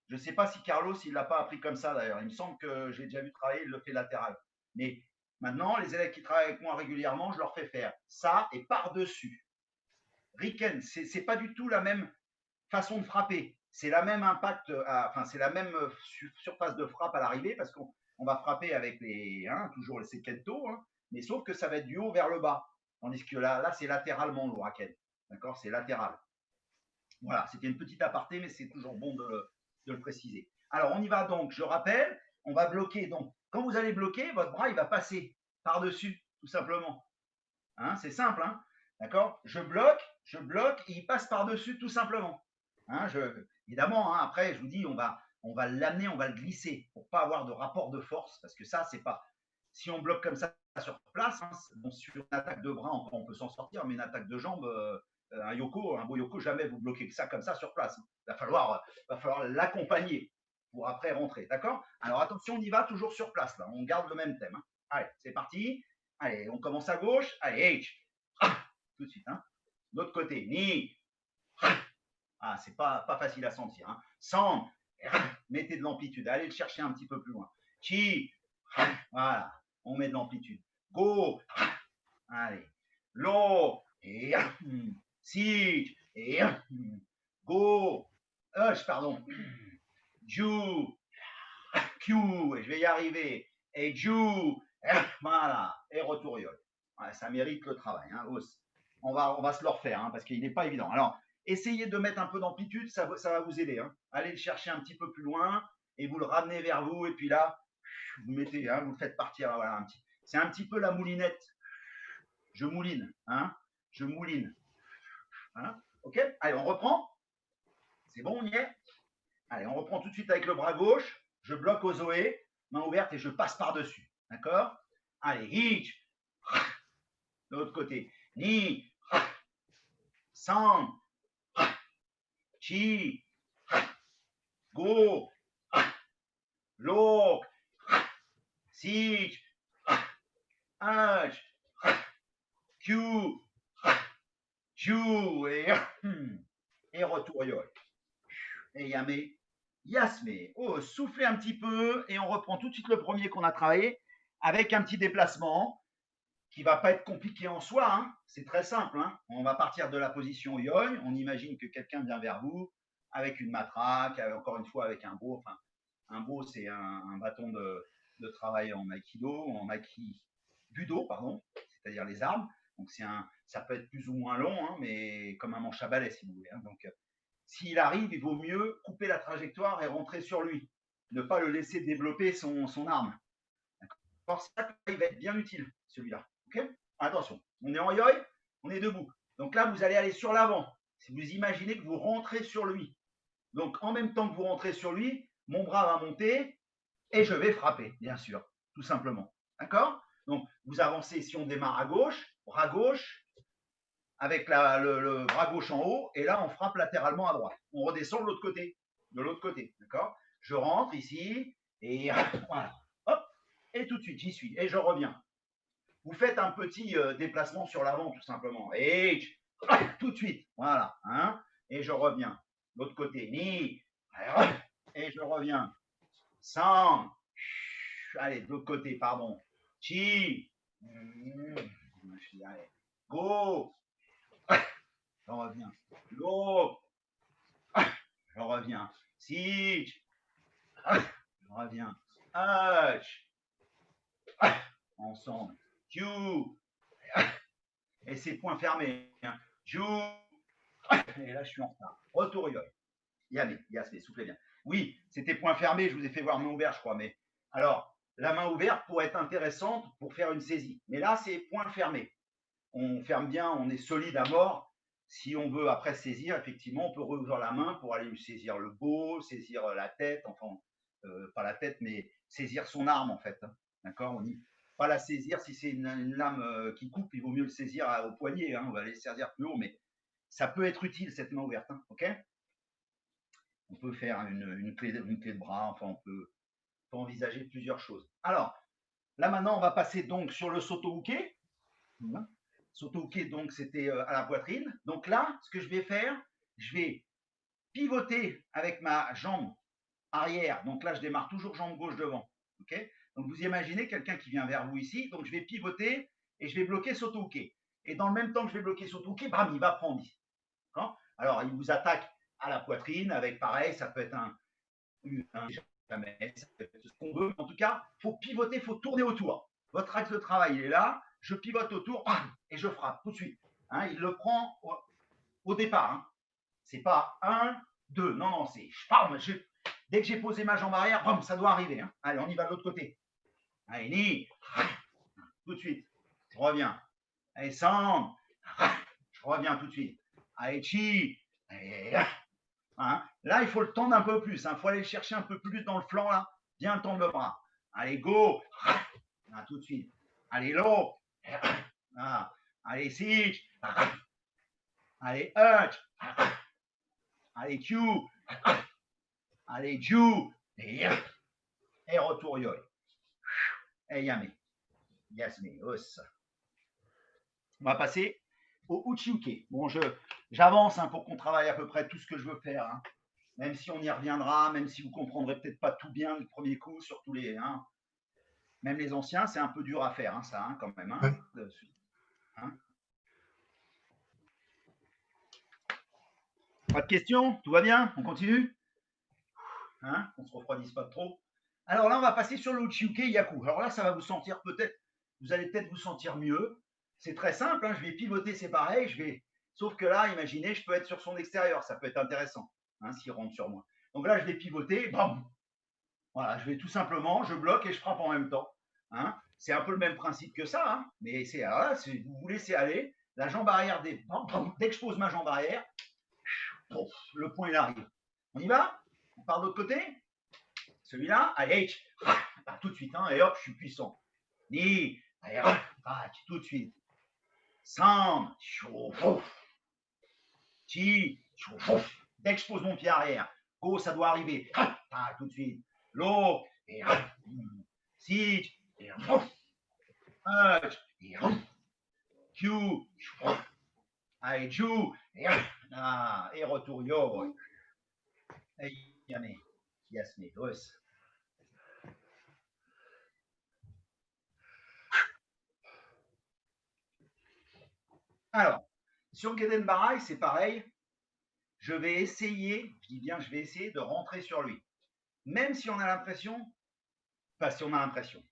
Je ne sais pas si Carlos, il ne l'a pas appris comme ça d'ailleurs. Il me semble que j'ai déjà vu travailler, il le fait latéral. Mais maintenant, les élèves qui travaillent avec moi régulièrement, je leur fais faire ça et par-dessus. Riken, ce n'est pas du tout la même façon de frapper. C'est la même impact, c'est la même surface de frappe à l'arrivée parce qu'on va frapper avec toujours les sekento, mais sauf que ça va être du haut vers le bas. Tandis que là c'est latéralement le raken. D'accord, c'est latéral. Voilà, c'était une petite aparté, mais c'est toujours bon de le préciser. Alors, on y va donc. Je rappelle, on va bloquer. Donc, quand vous allez bloquer, votre bras, il va passer par-dessus, tout simplement. Hein, c'est simple, hein, d'accord? Je bloque, et il passe par-dessus, tout simplement. Hein, évidemment, hein, après, je vous dis, on va l'amener, on va le glisser pour pas avoir de rapport de force, parce que ça, c'est pas. Si on bloque comme ça sur place, hein, bon, sur une attaque de bras, on peut s'en sortir, mais une attaque de jambes, un beau yoko, jamais vous bloquez ça comme ça sur place. Il va falloir l'accompagner pour après rentrer, d'accord? Alors attention, on y va toujours sur place, là. On garde le même thème. Hein. Allez, c'est parti. Allez, on commence à gauche. Allez, H. Tout de suite. Hein. L'autre côté. Ni. Ah, c'est pas facile à sentir. Hein. San. Mettez de l'amplitude. Allez le chercher un petit peu plus loin. Chi. Voilà. On met de l'amplitude. Go. Allez. Lo. Et. Si. Et. Go. Pardon. Ju. Q. Je vais y arriver. Et Ju. Voilà, et retour yole. Ouais, ça mérite le travail. Hein, on va se le refaire hein, parce qu'il n'est pas évident. Alors, essayez de mettre un peu d'amplitude, ça va vous aider. Hein. Allez le chercher un petit peu plus loin et vous le ramenez vers vous. Et puis là, vous mettez, hein, vous le faites partir. Voilà, c'est un petit peu la moulinette. Je mouline. Hein, je mouline. Hein, ok, allez, on reprend. C'est bon, on y est. Allez, on reprend tout de suite avec le bras gauche. Je bloque au zoé, main ouverte et je passe par-dessus. D'accord? Allez, hitch. De l'autre côté. Ni. San. Chi. Go. Lo. Si. H. Q. Ju. Et retour yole. Et yame. Yasme. Oh, soufflez un petit peu et on reprend tout de suite le premier qu'on a travaillé avec un petit déplacement qui ne va pas être compliqué en soi. Hein. C'est très simple. Hein. On va partir de la position yoï. On imagine que quelqu'un vient vers vous avec une matraque, encore une fois avec un bo. Enfin, un bo, c'est un bâton de travail en aikido, budo, pardon, c'est-à-dire les armes. Donc ça peut être plus ou moins long, hein, mais comme un manche à balai, si vous voulez. Hein. Donc, s'il arrive, il vaut mieux couper la trajectoire et rentrer sur lui. Ne pas le laisser développer son arme. D'accord, ça, il va être bien utile, celui-là. Okay, attention, on est en yoi, on est debout. Donc là, vous allez aller sur l'avant. Si vous imaginez que vous rentrez sur lui. Donc, en même temps que vous rentrez sur lui, mon bras va monter et je vais frapper, bien sûr, tout simplement. D'accord? Donc, vous avancez, si on démarre à gauche, bras gauche, avec le bras gauche en haut, et là, on frappe latéralement à droite. On redescend de l'autre côté, d'accord? Je rentre ici, et voilà. Hop, et tout de suite, j'y suis, et je reviens. Vous faites un petit déplacement sur l'avant, tout simplement. Et tout de suite, voilà. Hein, et je reviens. L'autre côté. Ni. Et je reviens. San. Allez, de l'autre côté, pardon. Chi. Allez. Go. Je reviens. Lo. Je reviens. Si. Je reviens. H. Ensemble. Q. Et c'est point fermé. Hein. Ju. Et là, je suis en retard. Retour yoï. Yasmé, soufflez bien. Oui, c'était point fermé, je vous ai fait voir main ouverte, je crois. Mais alors, la main ouverte pourrait être intéressante pour faire une saisie. Mais là, c'est point fermé. On ferme bien, on est solide à mort. Si on veut après saisir, effectivement, on peut rouvrir la main pour aller saisir le beau, saisir la tête, enfin, pas la tête, mais saisir son arme, en fait. Hein. D'accord. Pas la saisir, si c'est une lame qui coupe, il vaut mieux le saisir au poignet. Hein. On va aller saisir plus haut, mais ça peut être utile, cette main ouverte. Hein. OK. On peut faire une clé de bras, enfin, on peut envisager plusieurs choses. Alors, là maintenant, on va passer donc sur le soto-uke. Soto-uke, donc c'était à la poitrine. Donc là, ce que je vais faire, je vais pivoter avec ma jambe arrière. Donc là, je démarre toujours jambe gauche devant. Okay, donc vous imaginez quelqu'un qui vient vers vous ici. Donc je vais pivoter et je vais bloquer soto-uke. Et dans le même temps que je vais bloquer soto-uke, bam, il va prendre ici. Alors, il vous attaque à la poitrine avec pareil, ça peut être un jamais, ça peut être ce qu'on veut. En tout cas, il faut pivoter, il faut tourner autour. Votre axe de travail, il est là, je pivote autour et je frappe tout de suite. Hein, il le prend au départ. Hein. C'est pas 1, 2, non, non, c'est dès que j'ai posé ma jambe arrière, bam, ça doit arriver. Hein. Allez, on y va de l'autre côté. Allez, ni, tout de suite, je reviens. Allez, San, je reviens tout de suite. Allez, Chi, allez, hein. Là, il faut le tendre un peu plus. Il faut aller le chercher un peu plus dans le flanc, là. Bien tendre le bras. Allez, go. Là, tout de suite. Allez, low. Ah. Allez, sit. Allez, hutch. Allez, Q. Allez, Ju. Et retour yoï. Et yame. Yasme. Os. On va passer au uchiuke. Bon, j'avance hein, pour qu'on travaille à peu près tout ce que je veux faire. Hein. Même si on y reviendra, même si vous comprendrez peut-être pas tout bien le premier coup, surtout les, hein, même les anciens, c'est un peu dur à faire, hein, ça, hein, quand même. Hein, ouais. Hein. Pas de questions? Tout va bien? On continue? Hein, on ne se refroidisse pas trop. Alors là, on va passer sur le uchiuke yaku. Alors là, ça va vous sentir peut-être, vous allez peut-être vous sentir mieux. C'est très simple, hein, je vais pivoter, c'est pareil, sauf que là, imaginez, je peux être sur son extérieur, ça peut être intéressant, hein, s'il rentre sur moi. Donc là, je vais pivoter, bam. Voilà, je vais tout simplement, je bloque et je frappe en même temps. Hein. C'est un peu le même principe que ça, hein, mais là, vous vous laissez aller, la jambe arrière, dès que je pose ma jambe arrière, le point il arrive. On y va? On part de l'autre côté? Celui-là, allez, tout de suite, hein, et hop, je suis puissant. Ni, allez, tout de suite. San, chi, dès que je pose mon pied arrière, go, ça doit arriver. Tout de suite. Lo, et sit, et hutch, et Q, allez, Ju, et retour yo. Et yame, yasme, os. Alors, sur Gedenbarai, c'est pareil. Je vais essayer, je dis bien, je vais essayer de rentrer sur lui. Même si on a l'impression, pas si on a l'impression.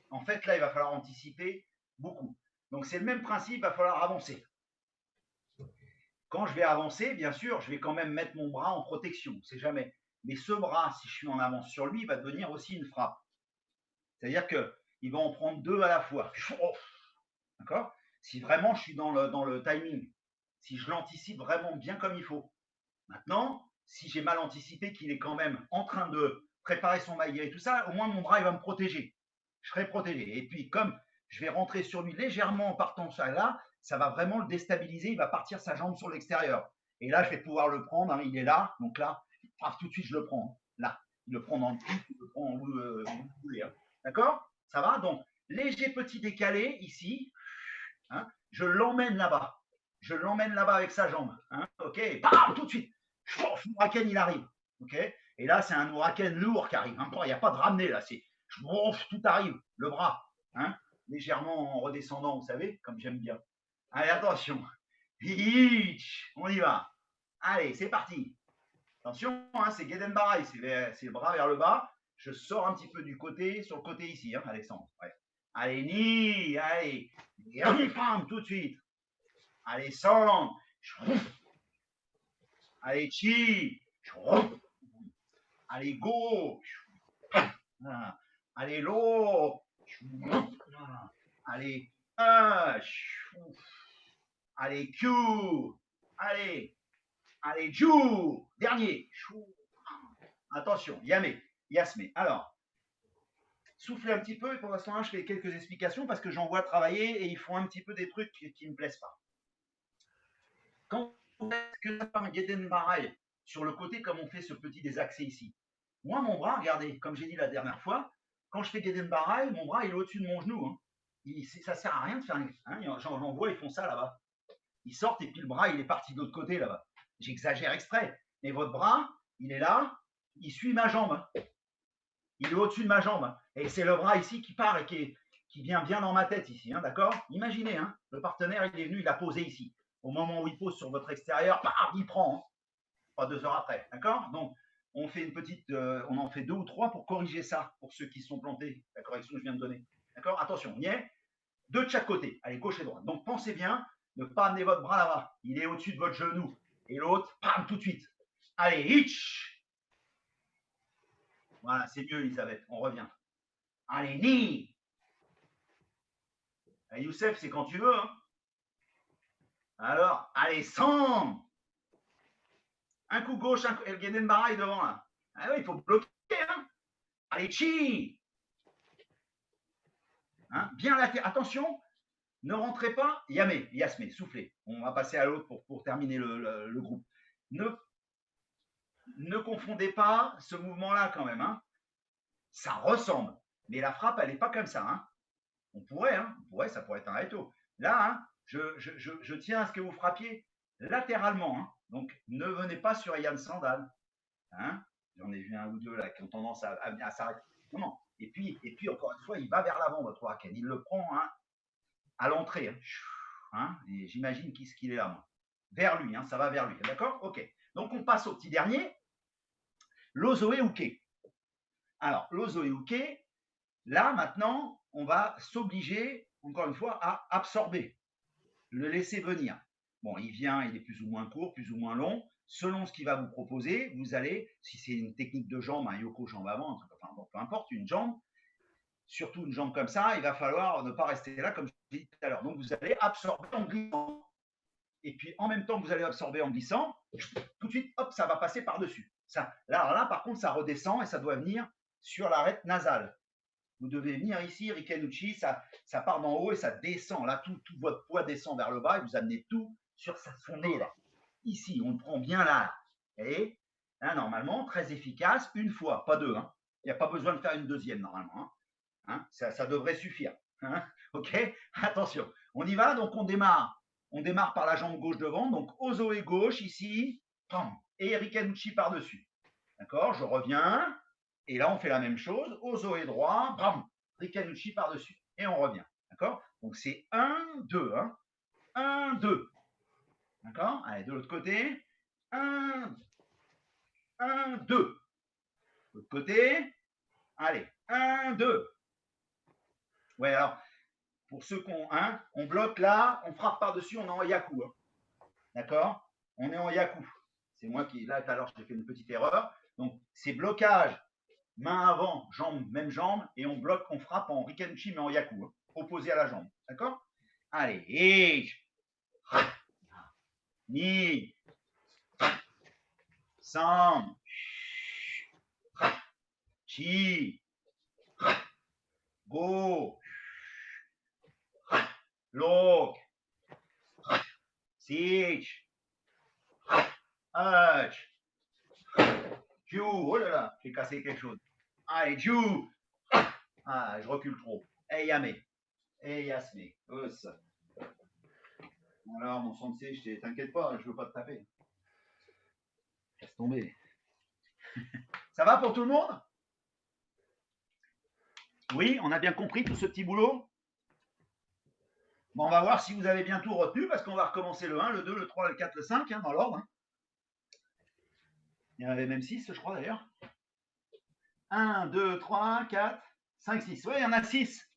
En fait, là, il va falloir anticiper beaucoup. Donc, c'est le même principe, il va falloir avancer. Quand je vais avancer, bien sûr, je vais quand même mettre mon bras en protection, on ne sait jamais. Mais ce bras, si je suis en avance sur lui, va devenir aussi une frappe. C'est-à-dire qu'il va en prendre deux à la fois. D'accord? Si vraiment je suis dans le timing, si je l'anticipe vraiment bien comme il faut. Maintenant, si j'ai mal anticipé qu'il est quand même en train de préparer son maillet et tout ça, au moins mon bras il va me protéger. Je serai protégé. Et puis comme je vais rentrer sur lui légèrement en partant ça là, ça va vraiment le déstabiliser. Il va partir sa jambe sur l'extérieur. Et là, je vais pouvoir le prendre. Hein, il est là. Donc là, tout de suite, je le prends. Là, il le prend dans le cul, il le prend où vous voulez. Hein. D'accord? Ça va? Donc, léger petit décalé ici. Hein, je l'emmène là-bas. Je l'emmène là-bas avec sa jambe. Hein, ok? Bam, tout de suite. Raken, il arrive. Okay, Et là, c'est un ouraken lourd qui arrive. Encore, il n'y a pas de ramener là. C'est tout arrive, le bras, hein, légèrement en redescendant, vous savez, comme j'aime bien. Allez, attention. On y va. Allez, c'est parti. Attention, hein, c'est Gedenbarai, c'est le bras vers le bas. Je sors un petit peu du côté, sur le côté ici, hein, Alexandre. Ouais. Allez, ni, allez. Bam, tout de suite. Allez, sans. Allez, chi. Allez, go. Allez, lo. Allez, allez, Q. Allez, allez, Ju. Dernier. Attention, Yamé, Yasmé. Alors, soufflez un petit peu et pour l'instant, je fais quelques explications parce que j'en vois travailler et ils font un petit peu des trucs qui ne me plaisent pas. Quand on fait un Gedenbarai sur le côté, comme on fait ce petit désaxé ici, moi, mon bras, regardez, comme j'ai dit la dernière fois, quand je fais Gedenbarai, mon bras il est au-dessus de mon genou. Hein. Ça ne sert à rien de faire. Hein, j'en vois, ils font ça là-bas. Ils sortent et puis le bras, il est parti de l'autre côté là-bas. J'exagère exprès. Mais votre bras, il est là, il suit ma jambe. Hein. Il est au-dessus de ma jambe. Hein. Et c'est le bras ici qui part et qui vient bien dans ma tête ici. Hein, d'accord? Imaginez, hein, le partenaire, il est venu, il a posé ici. Au moment où il pose sur votre extérieur, il prend. Hein. Pas 2 heures après. D'accord? Donc, on fait une petite, on en fait 2 ou 3 pour corriger ça, pour ceux qui sont plantés, la correction que je viens de donner. D'accord? Attention, on y est. 2 de chaque côté. Allez, gauche et droite. Donc, pensez bien, ne pas amener votre bras là-bas. Il est au-dessus de votre genou. Et l'autre, pam, tout de suite. Allez, hitch. Voilà, c'est mieux, Elisabeth. On revient. Allez, ni. Youssef, c'est quand tu veux. Hein. Alors, allez, 100. Un coup gauche, un coup. El Gedenbarai devant là. Ah oui, il faut bloquer. Hein. Allez, chi. Hein, bien la tête. Attention, ne rentrez pas. Yamé, Yasmé, soufflez. On va passer à l'autre pour terminer le groupe. Ne confondez pas ce mouvement-là quand même. Hein. Ça ressemble. Mais la frappe, elle n'est pas comme ça. Hein. On pourrait, ça pourrait être un reto. Là, hein, je tiens à ce que vous frappiez latéralement. Hein. Donc, ne venez pas sur Yann Sandal. Hein. J'en ai vu un ou deux là qui ont tendance à s'arrêter. Non. Et puis, encore une fois, il va vers l'avant, votre Raken. Il le prend hein, à l'entrée. Hein. Hein. Et j'imagine qu'il est là. Moi. Vers lui, hein, ça va vers lui. D'accord? Ok. Donc, on passe au petit dernier. L'Ozoé Uke. Alors, l'Ozoé Uke, là, maintenant, on va s'obliger, encore une fois, à absorber, le laisser venir. Bon, il vient, il est plus ou moins court, plus ou moins long. Selon ce qu'il va vous proposer, vous allez, si c'est une technique de jambe, un yoko jambe avant, enfin, bon, peu importe, une jambe, surtout une jambe comme ça, il va falloir ne pas rester là, comme je l'ai dit tout à l'heure. Donc, vous allez absorber en glissant. Et puis, en même temps que vous allez absorber en glissant, tout de suite, hop, ça va passer par-dessus. Là, par contre, ça redescend et ça doit venir sur l'arête nasale. Vous devez venir ici, Rikenuchi, ça part d'en haut et ça descend. Là, tout votre poids descend vers le bas et vous amenez tout sur son nez. Là. Ici, on le prend bien là. Et là, normalement, très efficace, une fois, pas deux. Hein. Il n'y a pas besoin de faire une deuxième, normalement. Hein. Ça devrait suffire. Hein. OK? Attention. On y va, donc on démarre. On démarre par la jambe gauche devant. Donc, Ozoé gauche, ici. Et Rikenuchi par-dessus. D'accord? Je reviens. Et là, on fait la même chose. Ozoé droit, bam, Rikanuchi par-dessus. Et on revient. D'accord? Donc, c'est 1, 2. Hein? 1, 2. D'accord? Allez, de l'autre côté. 1, 1, 2. De l'autre côté. Allez, 1, 2. Ouais, alors, pour ceux qui ont on bloque là, on frappe par-dessus, on est en yaku. Hein? D'accord? On est en yaku. C'est moi qui, là, tout à l'heure, j'ai fait une petite erreur. Donc, c'est blocage. Main avant, jambe, même jambe, et on bloque, on frappe en Rikanuchi, mais en yaku, hein, opposé à la jambe. D'accord? Allez, et ni, san, chi, go, lok, sich, hutch, ju, oh là là, j'ai cassé quelque chose. Allez, ju, je recule trop. Et yame, et yasme, alors, mon sensei, t'inquiète pas, je veux pas te taper. Laisse tomber. Ça va pour tout le monde? Oui, on a bien compris tout ce petit boulot? Bon, on va voir si vous avez bien tout retenu parce qu'on va recommencer le 1, le 2, le 3, le 4, le 5 hein, dans l'ordre. Hein. Il y en avait même 6, je crois d'ailleurs. 1, 2, 3, 4, 5, 6. Oui, il y en a 6.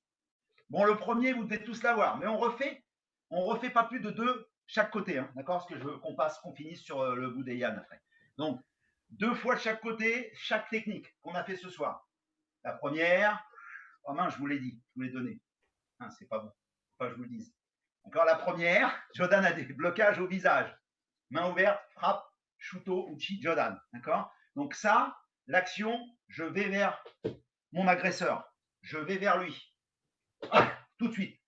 Bon, le premier, vous devez tous l'avoir, mais on refait pas plus de 2 chaque côté, hein, d'accord? Parce que je veux qu'on finisse sur le bout des yann après. Donc, 2 fois de chaque côté, chaque technique qu'on a fait ce soir. La première, oh mince, je vous l'ai dit, je vous l'ai donné. Hein, c'est pas bon, faut pas que je vous le dise. D'accord, la première, Jodan a des blocages au visage. Main ouverte, frappe, Shuto, Uchi, Jodan. D'accord? Donc ça, l'action, je vais vers mon agresseur. Je vais vers lui. Tout de suite.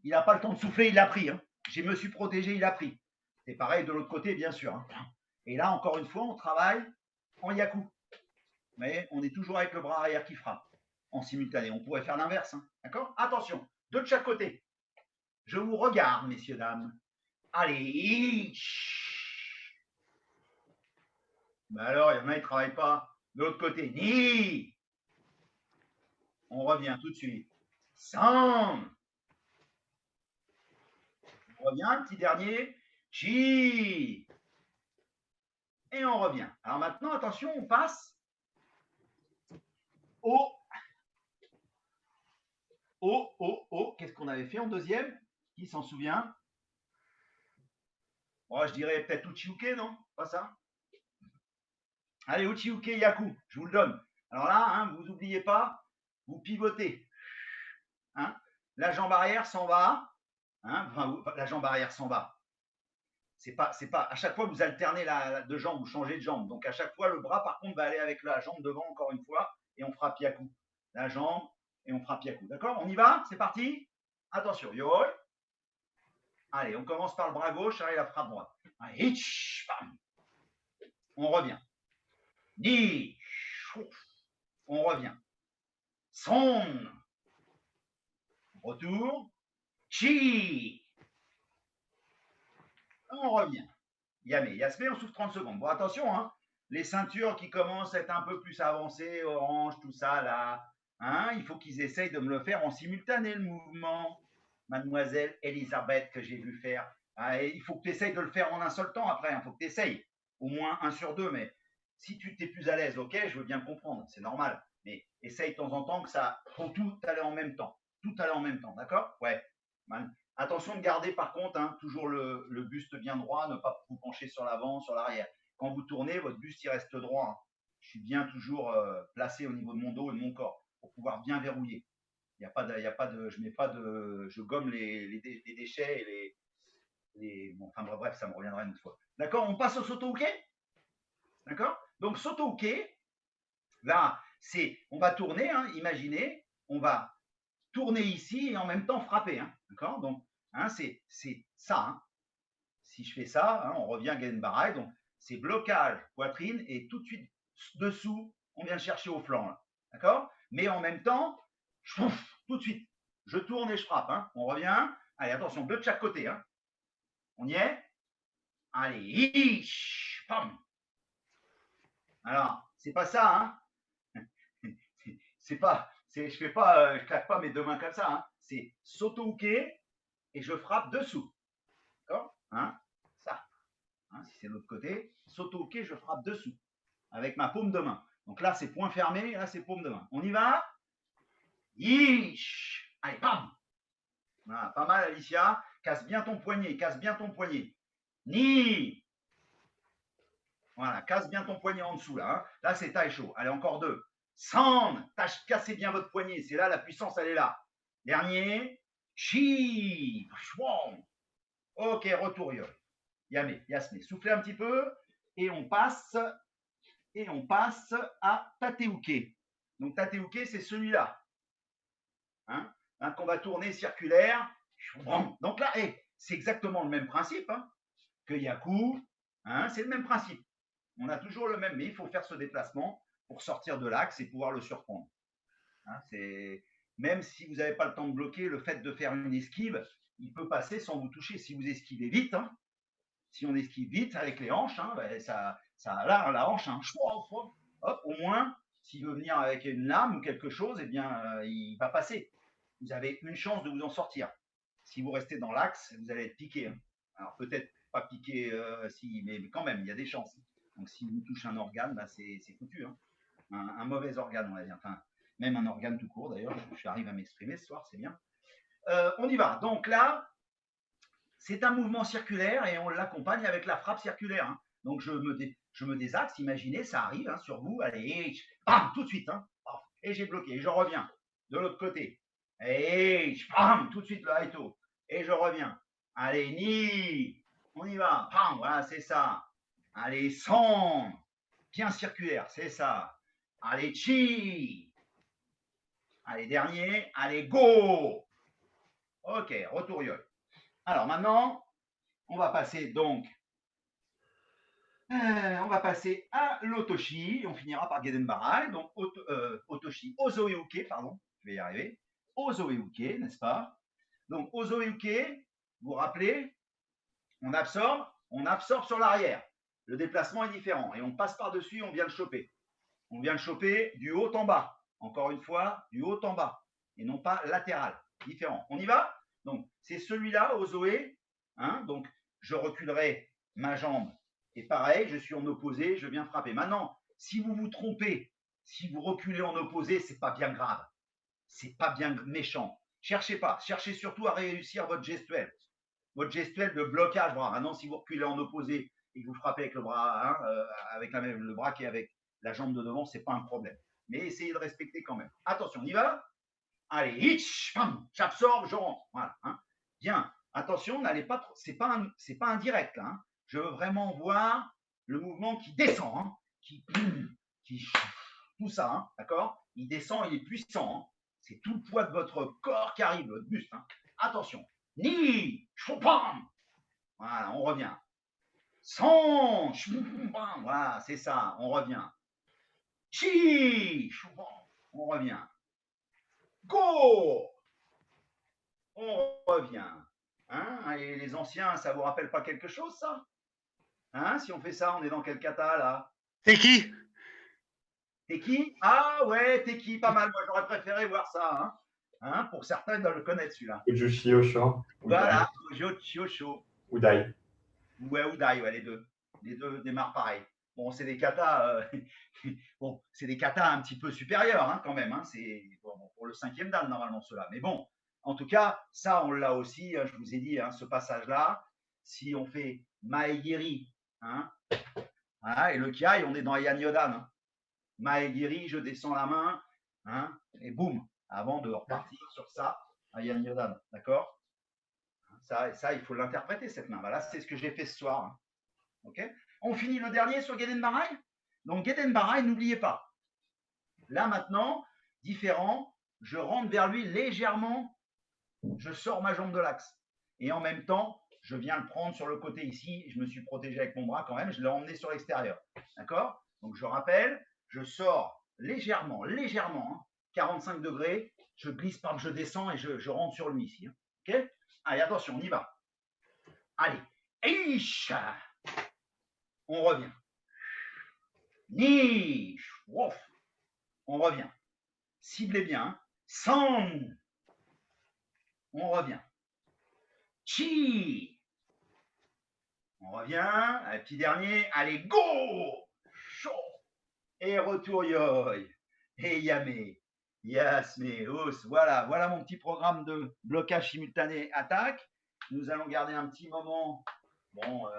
Il n'a pas le temps de souffler, il l'a pris. Hein. Je me suis protégé, il a pris. C'est pareil de l'autre côté, bien sûr. Hein. Et là, encore une fois, on travaille en yaku. Mais on est toujours avec le bras arrière qui frappe en simultané. On pourrait faire l'inverse. Hein. D'accord? Attention, 2 de chaque côté. Je vous regarde, messieurs, dames. Allez. Ben alors, il y en a, ils ne travaillent pas. De l'autre côté, ni. On revient tout de suite. Sans. On revient, un petit dernier. Chi. Et on revient. Alors maintenant, attention, on passe au. Qu'est-ce qu'on avait fait en deuxième? Qui s'en souvient? Oh, je dirais peut-être Uchiuke, non? Pas ça? Allez, Uchiuke Yaku, je vous le donne. Alors là, hein, vous n'oubliez pas, vous pivotez. Hein, la jambe arrière s'en va. Hein, enfin, la jambe arrière s'en va. C'est pas, à chaque fois, vous alternez de jambe, vous changez de jambe. Donc à chaque fois, le bras, par contre, va aller avec la jambe devant, encore une fois, et on fera Yaku. La jambe, et on fera Yaku. D'accord? On y va? C'est parti? Attention, yo. Allez, on commence par le bras gauche, allez, la frappe droite. Allez, hitch, bam. On revient. Ni. On revient. Son. Retour. Chi. On revient. Yame. Yasme, on souffle 30 secondes. Bon, attention, hein. Les ceintures qui commencent à être un peu plus avancées, orange, tout ça, là. Hein, il faut qu'ils essayent de me le faire en simultané, le mouvement. Mademoiselle Elisabeth, que j'ai vu faire. Ah, il faut que tu essayes de le faire en un seul temps après. Il faut que tu essayes. Au moins 1 sur 2. Mais si tu t'es plus à l'aise, ok, je veux bien comprendre. C'est normal. Mais essaye de temps en temps que ça. Faut tout aller en même temps. Tout aller en même temps. D'accord? Ouais. Attention de garder par contre hein, toujours le buste bien droit, ne pas vous pencher sur l'avant, sur l'arrière. Quand vous tournez, votre buste il reste droit. Hein. Je suis bien toujours placé au niveau de mon dos et de mon corps pour pouvoir bien verrouiller. Il y a pas de, je mets pas de, je gomme les déchets et bon, enfin bref, ça me reviendra une fois. D'accord, on passe au soto-uke. D'accord. Donc soto-uke, là, on va tourner. Hein, imaginez, on va tourner ici et en même temps frapper. Hein, d'accord. Donc hein, c'est ça. Hein. Si je fais ça, hein, on revient Genbarai. Donc c'est blocage poitrine et tout de suite dessous, on vient chercher au flanc. D'accord. Mais en même temps, tout de suite, je tourne et je frappe. Hein. On revient. Allez, attention, 2 de chaque côté. Hein. On y est? Allez, ish, pam. Alors, c'est pas ça. Hein. C'est pas, je fais pas, je claque pas mes 2 mains comme ça. Hein. C'est soto-uke et je frappe dessous. D'accord? Hein? Ça. Hein, si c'est l'autre côté, soto-uke, je frappe dessous avec ma paume de main. Donc là, c'est poing fermé, là, c'est paume de main. On y va? Yish! Allez, bam! Voilà, pas mal, Alicia. Casse bien ton poignet, casse bien ton poignet. Ni! Voilà, casse bien ton poignet en dessous, là. Hein. Là, c'est taille chaud. Allez, encore 2. Sand! Cassez bien votre poignet. C'est là, la puissance, elle est là. Dernier. Chi! Ok, retour, Yol. Yame, Yasme. Soufflez un petit peu. Et on passe à Tateuke. Donc, Tateuke, c'est celui-là. Hein, qu'on va tourner circulaire. Donc là, c'est exactement le même principe hein, que Yaku. Hein, c'est le même principe. On a toujours le même, mais il faut faire ce déplacement pour sortir de l'axe et pouvoir le surprendre. Hein, même si vous n'avez pas le temps de bloquer, le fait de faire une esquive, il peut passer sans vous toucher. Si vous esquivez vite, hein, si on esquive vite avec les hanches, hein, ben ça là, la hanche, hein, hop, au moins, s'il veut venir avec une lame ou quelque chose, eh bien, il va passer. Vous avez une chance de vous en sortir. Si vous restez dans l'axe, vous allez être piqué. Hein. Alors peut-être pas piqué, mais quand même, il y a des chances. Donc si vous touchez un organe, bah, c'est foutu. Hein. Un mauvais organe, on va dire. Enfin, même un organe tout court, d'ailleurs. J'arrive à m'exprimer ce soir, c'est bien. On y va. Donc là, c'est un mouvement circulaire et on l'accompagne avec la frappe circulaire. Hein. Donc je me désaxe, imaginez, ça arrive hein, sur vous, allez, bam, tout de suite. Hein, et j'ai bloqué, et je reviens de l'autre côté. Et bam, tout de suite le haito. Et je reviens. Allez, ni, on y va. Bam, voilà, c'est ça. Allez, son, bien circulaire, c'est ça. Allez, chi. Allez, dernier. Allez, go. Ok, retour yol. Alors maintenant, on va passer donc, on va passer à l'otoshi. On finira par Gedenbarai. Donc otoshi, ozoe-uke, pardon, je vais y arriver. Ozoe-uke, n'est-ce pas? Donc ozoe-uke, vous vous rappelez, on absorbe sur l'arrière. Le déplacement est différent et on passe par-dessus, on vient le choper. On vient le choper du haut en bas. Encore une fois, du haut en bas et non pas latéral. Différent. On y va? Donc c'est celui-là, ozoe. Hein, donc je reculerai ma jambe et pareil, je suis en opposé, je viens frapper. Maintenant, si vous vous trompez, si vous reculez en opposé, c'est pas bien grave. C'est pas bien méchant. Cherchez pas. Cherchez surtout à réussir votre gestuelle. Votre gestuelle de blocage bras. Maintenant, si vous reculez en opposé et que vous frappez avec le bras, hein, avec le bras qui est avec la jambe de devant, c'est pas un problème. Mais essayez de respecter quand même. Attention, on y va. Allez, hitch, pam, j'absorbe, je rentre. Voilà. Hein. Bien. Attention, n'allez pas trop. C'est pas un direct là. Hein. Je veux vraiment voir le mouvement qui descend, hein, qui tout ça, hein, d'accord? Il descend, il est puissant. Hein. C'est tout le poids de votre corps qui arrive, votre buste. Hein. Attention. Ni, pam. Voilà, on revient. Son, voilà, c'est ça, on revient. Chi, on revient. Go, on revient. Hein, et les anciens, ça vous rappelle pas quelque chose, ça? Hein, si on fait ça, on est dans quel kata, là? C'est qui? Teki? Ah ouais, Teki, pas mal. Moi, j'aurais préféré voir ça. Hein. Hein, pour certains, ils doivent le connaître, celui-là. Ujushi Osho. Voilà, Ojo Chiosho. Udai. Ouais, Udai, ouais, les deux. Les deux démarrent pareil. Bon, c'est des katas, bon, c'est des katas un petit peu supérieurs, hein, quand même. Hein. C'est bon, pour le 5e dan, normalement, ceux-là. Mais bon, en tout cas, ça, on l'a aussi. Je vous ai dit, hein, ce passage-là, si on fait Maegiri, hein, voilà, et le Kiai, on est dans Yan Yodan. Hein. Maegiri, je descends la main, hein, et boum, avant de repartir sur ça, à Yan Yodan. D'accord? Ça, il faut l'interpréter, cette main. Voilà, c'est ce que j'ai fait ce soir. Hein. Ok? On finit le dernier sur Gedenbarai. Donc, Gedenbarai, n'oubliez pas. Là, maintenant, différent, je rentre vers lui légèrement, je sors ma jambe de l'axe. Et en même temps, je viens le prendre sur le côté ici. Je me suis protégé avec mon bras quand même. Je l'ai emmené sur l'extérieur. D'accord? Donc, je rappelle, je sors légèrement, hein, 45 degrés. Je glisse, je descends et je rentre sur lui ici. Hein. Ok? Allez, attention, on y va. Allez. Eish. On revient. Niche. Wouf. On revient. Ciblez bien. Hein. San. On revient. Chi. On revient. Un petit dernier. Allez, go. Chaud. Et retour yoi. Et yame. Yasme. Os. Voilà mon petit programme de blocage simultané attaque. Nous allons garder un petit moment. Bon,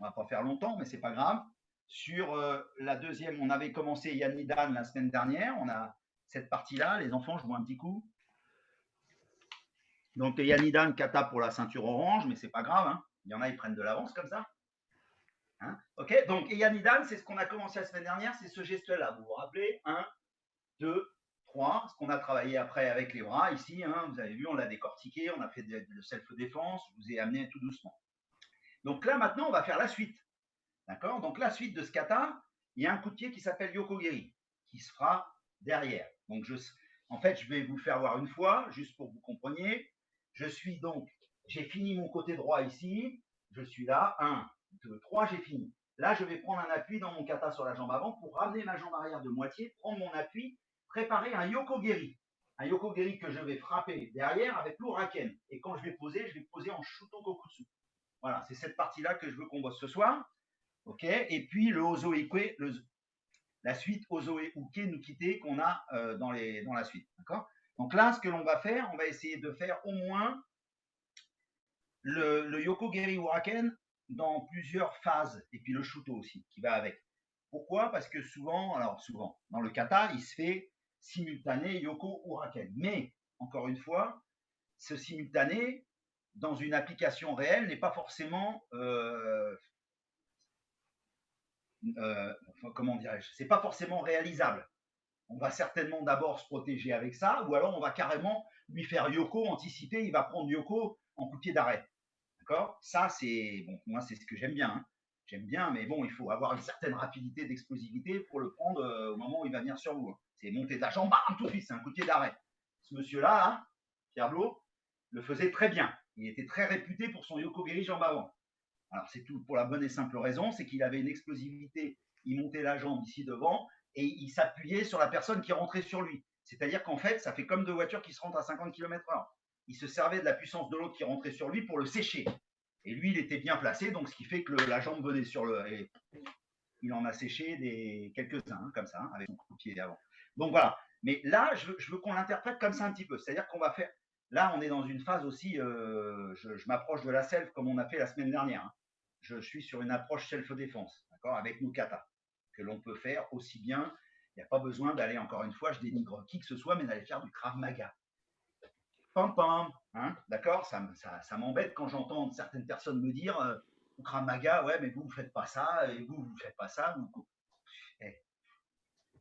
on va pas faire longtemps, mais c'est pas grave. Sur la deuxième, on avait commencé Yanidan la semaine dernière. On a cette partie-là. Les enfants, je vois un petit coup. Donc Yanidan, kata pour la ceinture orange, mais c'est pas grave. Hein. Il y en a, ils prennent de l'avance comme ça. Hein, ok, donc Yanidan, c'est ce qu'on a commencé la semaine dernière, c'est ce geste-là. Vous vous rappelez? 1, 2, 3. Ce qu'on a travaillé après avec les bras ici. Hein, vous avez vu, on l'a décortiqué, on a fait le self-défense. Je vous ai amené tout doucement. Donc là, maintenant, on va faire la suite. D'accord? Donc la suite de ce kata, il y a un coup de pied qui s'appelle Yokogiri, qui se fera derrière. Donc en fait, je vais vous le faire voir une fois, juste pour que vous compreniez. Je suis donc, j'ai fini mon côté droit ici, je suis là, 1, 2, 3, j'ai fini. Là, je vais prendre un appui dans mon kata sur la jambe avant pour ramener ma jambe arrière de moitié, prendre mon appui, préparer un yoko-geri. Un yoko-geri que je vais frapper derrière avec l'uraken. Et quand je vais poser en shuto kokutsu. Voilà, c'est cette partie-là que je veux qu'on bosse ce soir. OK. Et puis le ozo ikue, la suite ozo e uke nukite qu'on a dans la suite. D'accord. Donc là, ce que l'on va faire, on va essayer de faire au moins le yoko-geri uraken dans plusieurs phases, et puis le shuto aussi, qui va avec. Pourquoi? Parce que souvent, dans le kata, il se fait simultané yoko uraken. Mais, encore une fois, ce simultané, dans une application réelle, n'est pas forcément, comment dirais-je, c'est pas forcément réalisable. On va certainement d'abord se protéger avec ça, ou alors on va carrément lui faire yoko, anticiper, il va prendre yoko en coup de pied d'arrêt. D'accord. Ça, c'est bon, moi, c'est ce que j'aime bien. Hein. J'aime bien, mais bon, il faut avoir une certaine rapidité, d'explosivité pour le prendre au moment où il va venir sur vous. Hein. C'est monter de la jambe, bam, tout de suite, c'est un coup de pied d'arrêt. Ce monsieur-là, hein, Pierre Blot, le faisait très bien. Il était très réputé pour son yoko-geri jambe avant. Alors, c'est tout pour la bonne et simple raison, c'est qu'il avait une explosivité. Il montait la jambe ici devant et il s'appuyait sur la personne qui rentrait sur lui. C'est-à-dire qu'en fait, ça fait comme deux voitures qui se rentrent à 50 km/h. Il se servait de la puissance de l'autre qui rentrait sur lui pour le sécher. Et lui, il était bien placé, donc ce qui fait que la jambe venait sur le. Et il en a séché quelques-uns, hein, comme ça, hein, avec son coup de pied avant. Donc voilà. Mais là, je veux qu'on l'interprète comme ça un petit peu. C'est-à-dire qu'on va faire. Là, on est dans une phase aussi. Je m'approche de la self comme on a fait la semaine dernière. Hein. Je suis sur une approche self-défense, d'accord, avec nos katas, que l'on peut faire aussi bien. Il n'y a pas besoin d'aller, encore une fois, je dénigre qui que ce soit, mais d'aller faire du Krav Maga. Pam pam, hein, d'accord, ça m'embête quand j'entends certaines personnes me dire Krav Maga, ouais, mais vous ne faites pas ça, et vous ne faites pas ça.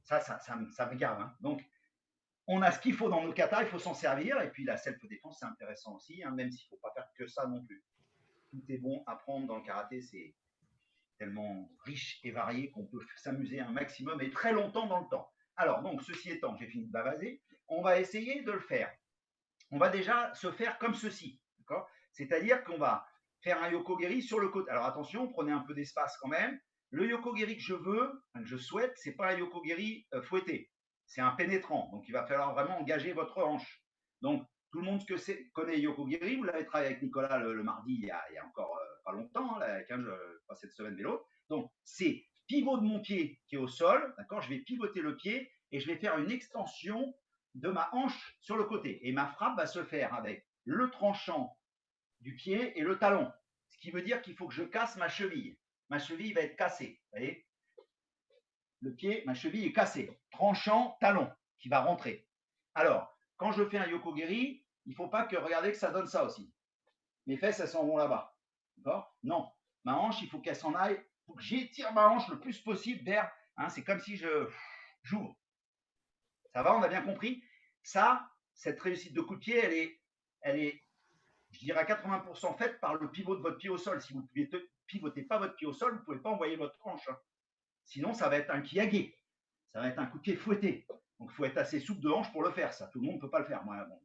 Ça me gave. Hein. Donc, on a ce qu'il faut dans nos katas, il faut s'en servir, et puis la self-défense, c'est intéressant aussi, hein, même s'il ne faut pas faire que ça non plus. Tout est bon à prendre dans le karaté, c'est tellement riche et varié qu'on peut s'amuser un maximum et très longtemps dans le temps. Alors, donc, ceci étant, j'ai fini de bavaser, on va essayer de le faire. On va déjà se faire comme ceci, d'accord? C'est-à-dire qu'on va faire un yoko-geri sur le côté. Alors attention, prenez un peu d'espace quand même. Le yoko-geri que je veux, que je souhaite, c'est pas un yoko-geri fouetté. C'est un pénétrant. Donc il va falloir vraiment engager votre hanche. Donc tout le monde connaît yoko-geri. Vous l'avez travaillé avec Nicolas le mardi, il y a encore pas longtemps, là, pas cette semaine mais l'autre. Donc c'est pivot de mon pied qui est au sol, d'accord? Je vais pivoter le pied et je vais faire une extension de ma hanche sur le côté. Et ma frappe va se faire avec le tranchant du pied et le talon. Ce qui veut dire qu'il faut que je casse ma cheville. Ma cheville va être cassée. Vous voyez, le pied, ma cheville est cassée. Tranchant, talon qui va rentrer. Alors, quand je fais un yoko-geri, il ne faut pas que, regardez, que ça donne ça aussi. Mes fesses, elles s'en vont là-bas. D'accord? Non. Ma hanche, il faut qu'elle s'en aille. Il faut que j'étire ma hanche le plus possible vers. Hein, c'est comme si j'ouvre. Ça va, on a bien compris? Ça, cette réussite de coup de pied, elle est, je dirais, à 80% faite par le pivot de votre pied au sol. Si vous ne pivotez pas votre pied au sol, vous ne pouvez pas envoyer votre hanche. Hein. Sinon, ça va être un kiyage. Ça va être un coup de pied fouetté. Donc, il faut être assez souple de hanche pour le faire. Ça, tout le monde ne peut pas le faire. Moi, bon,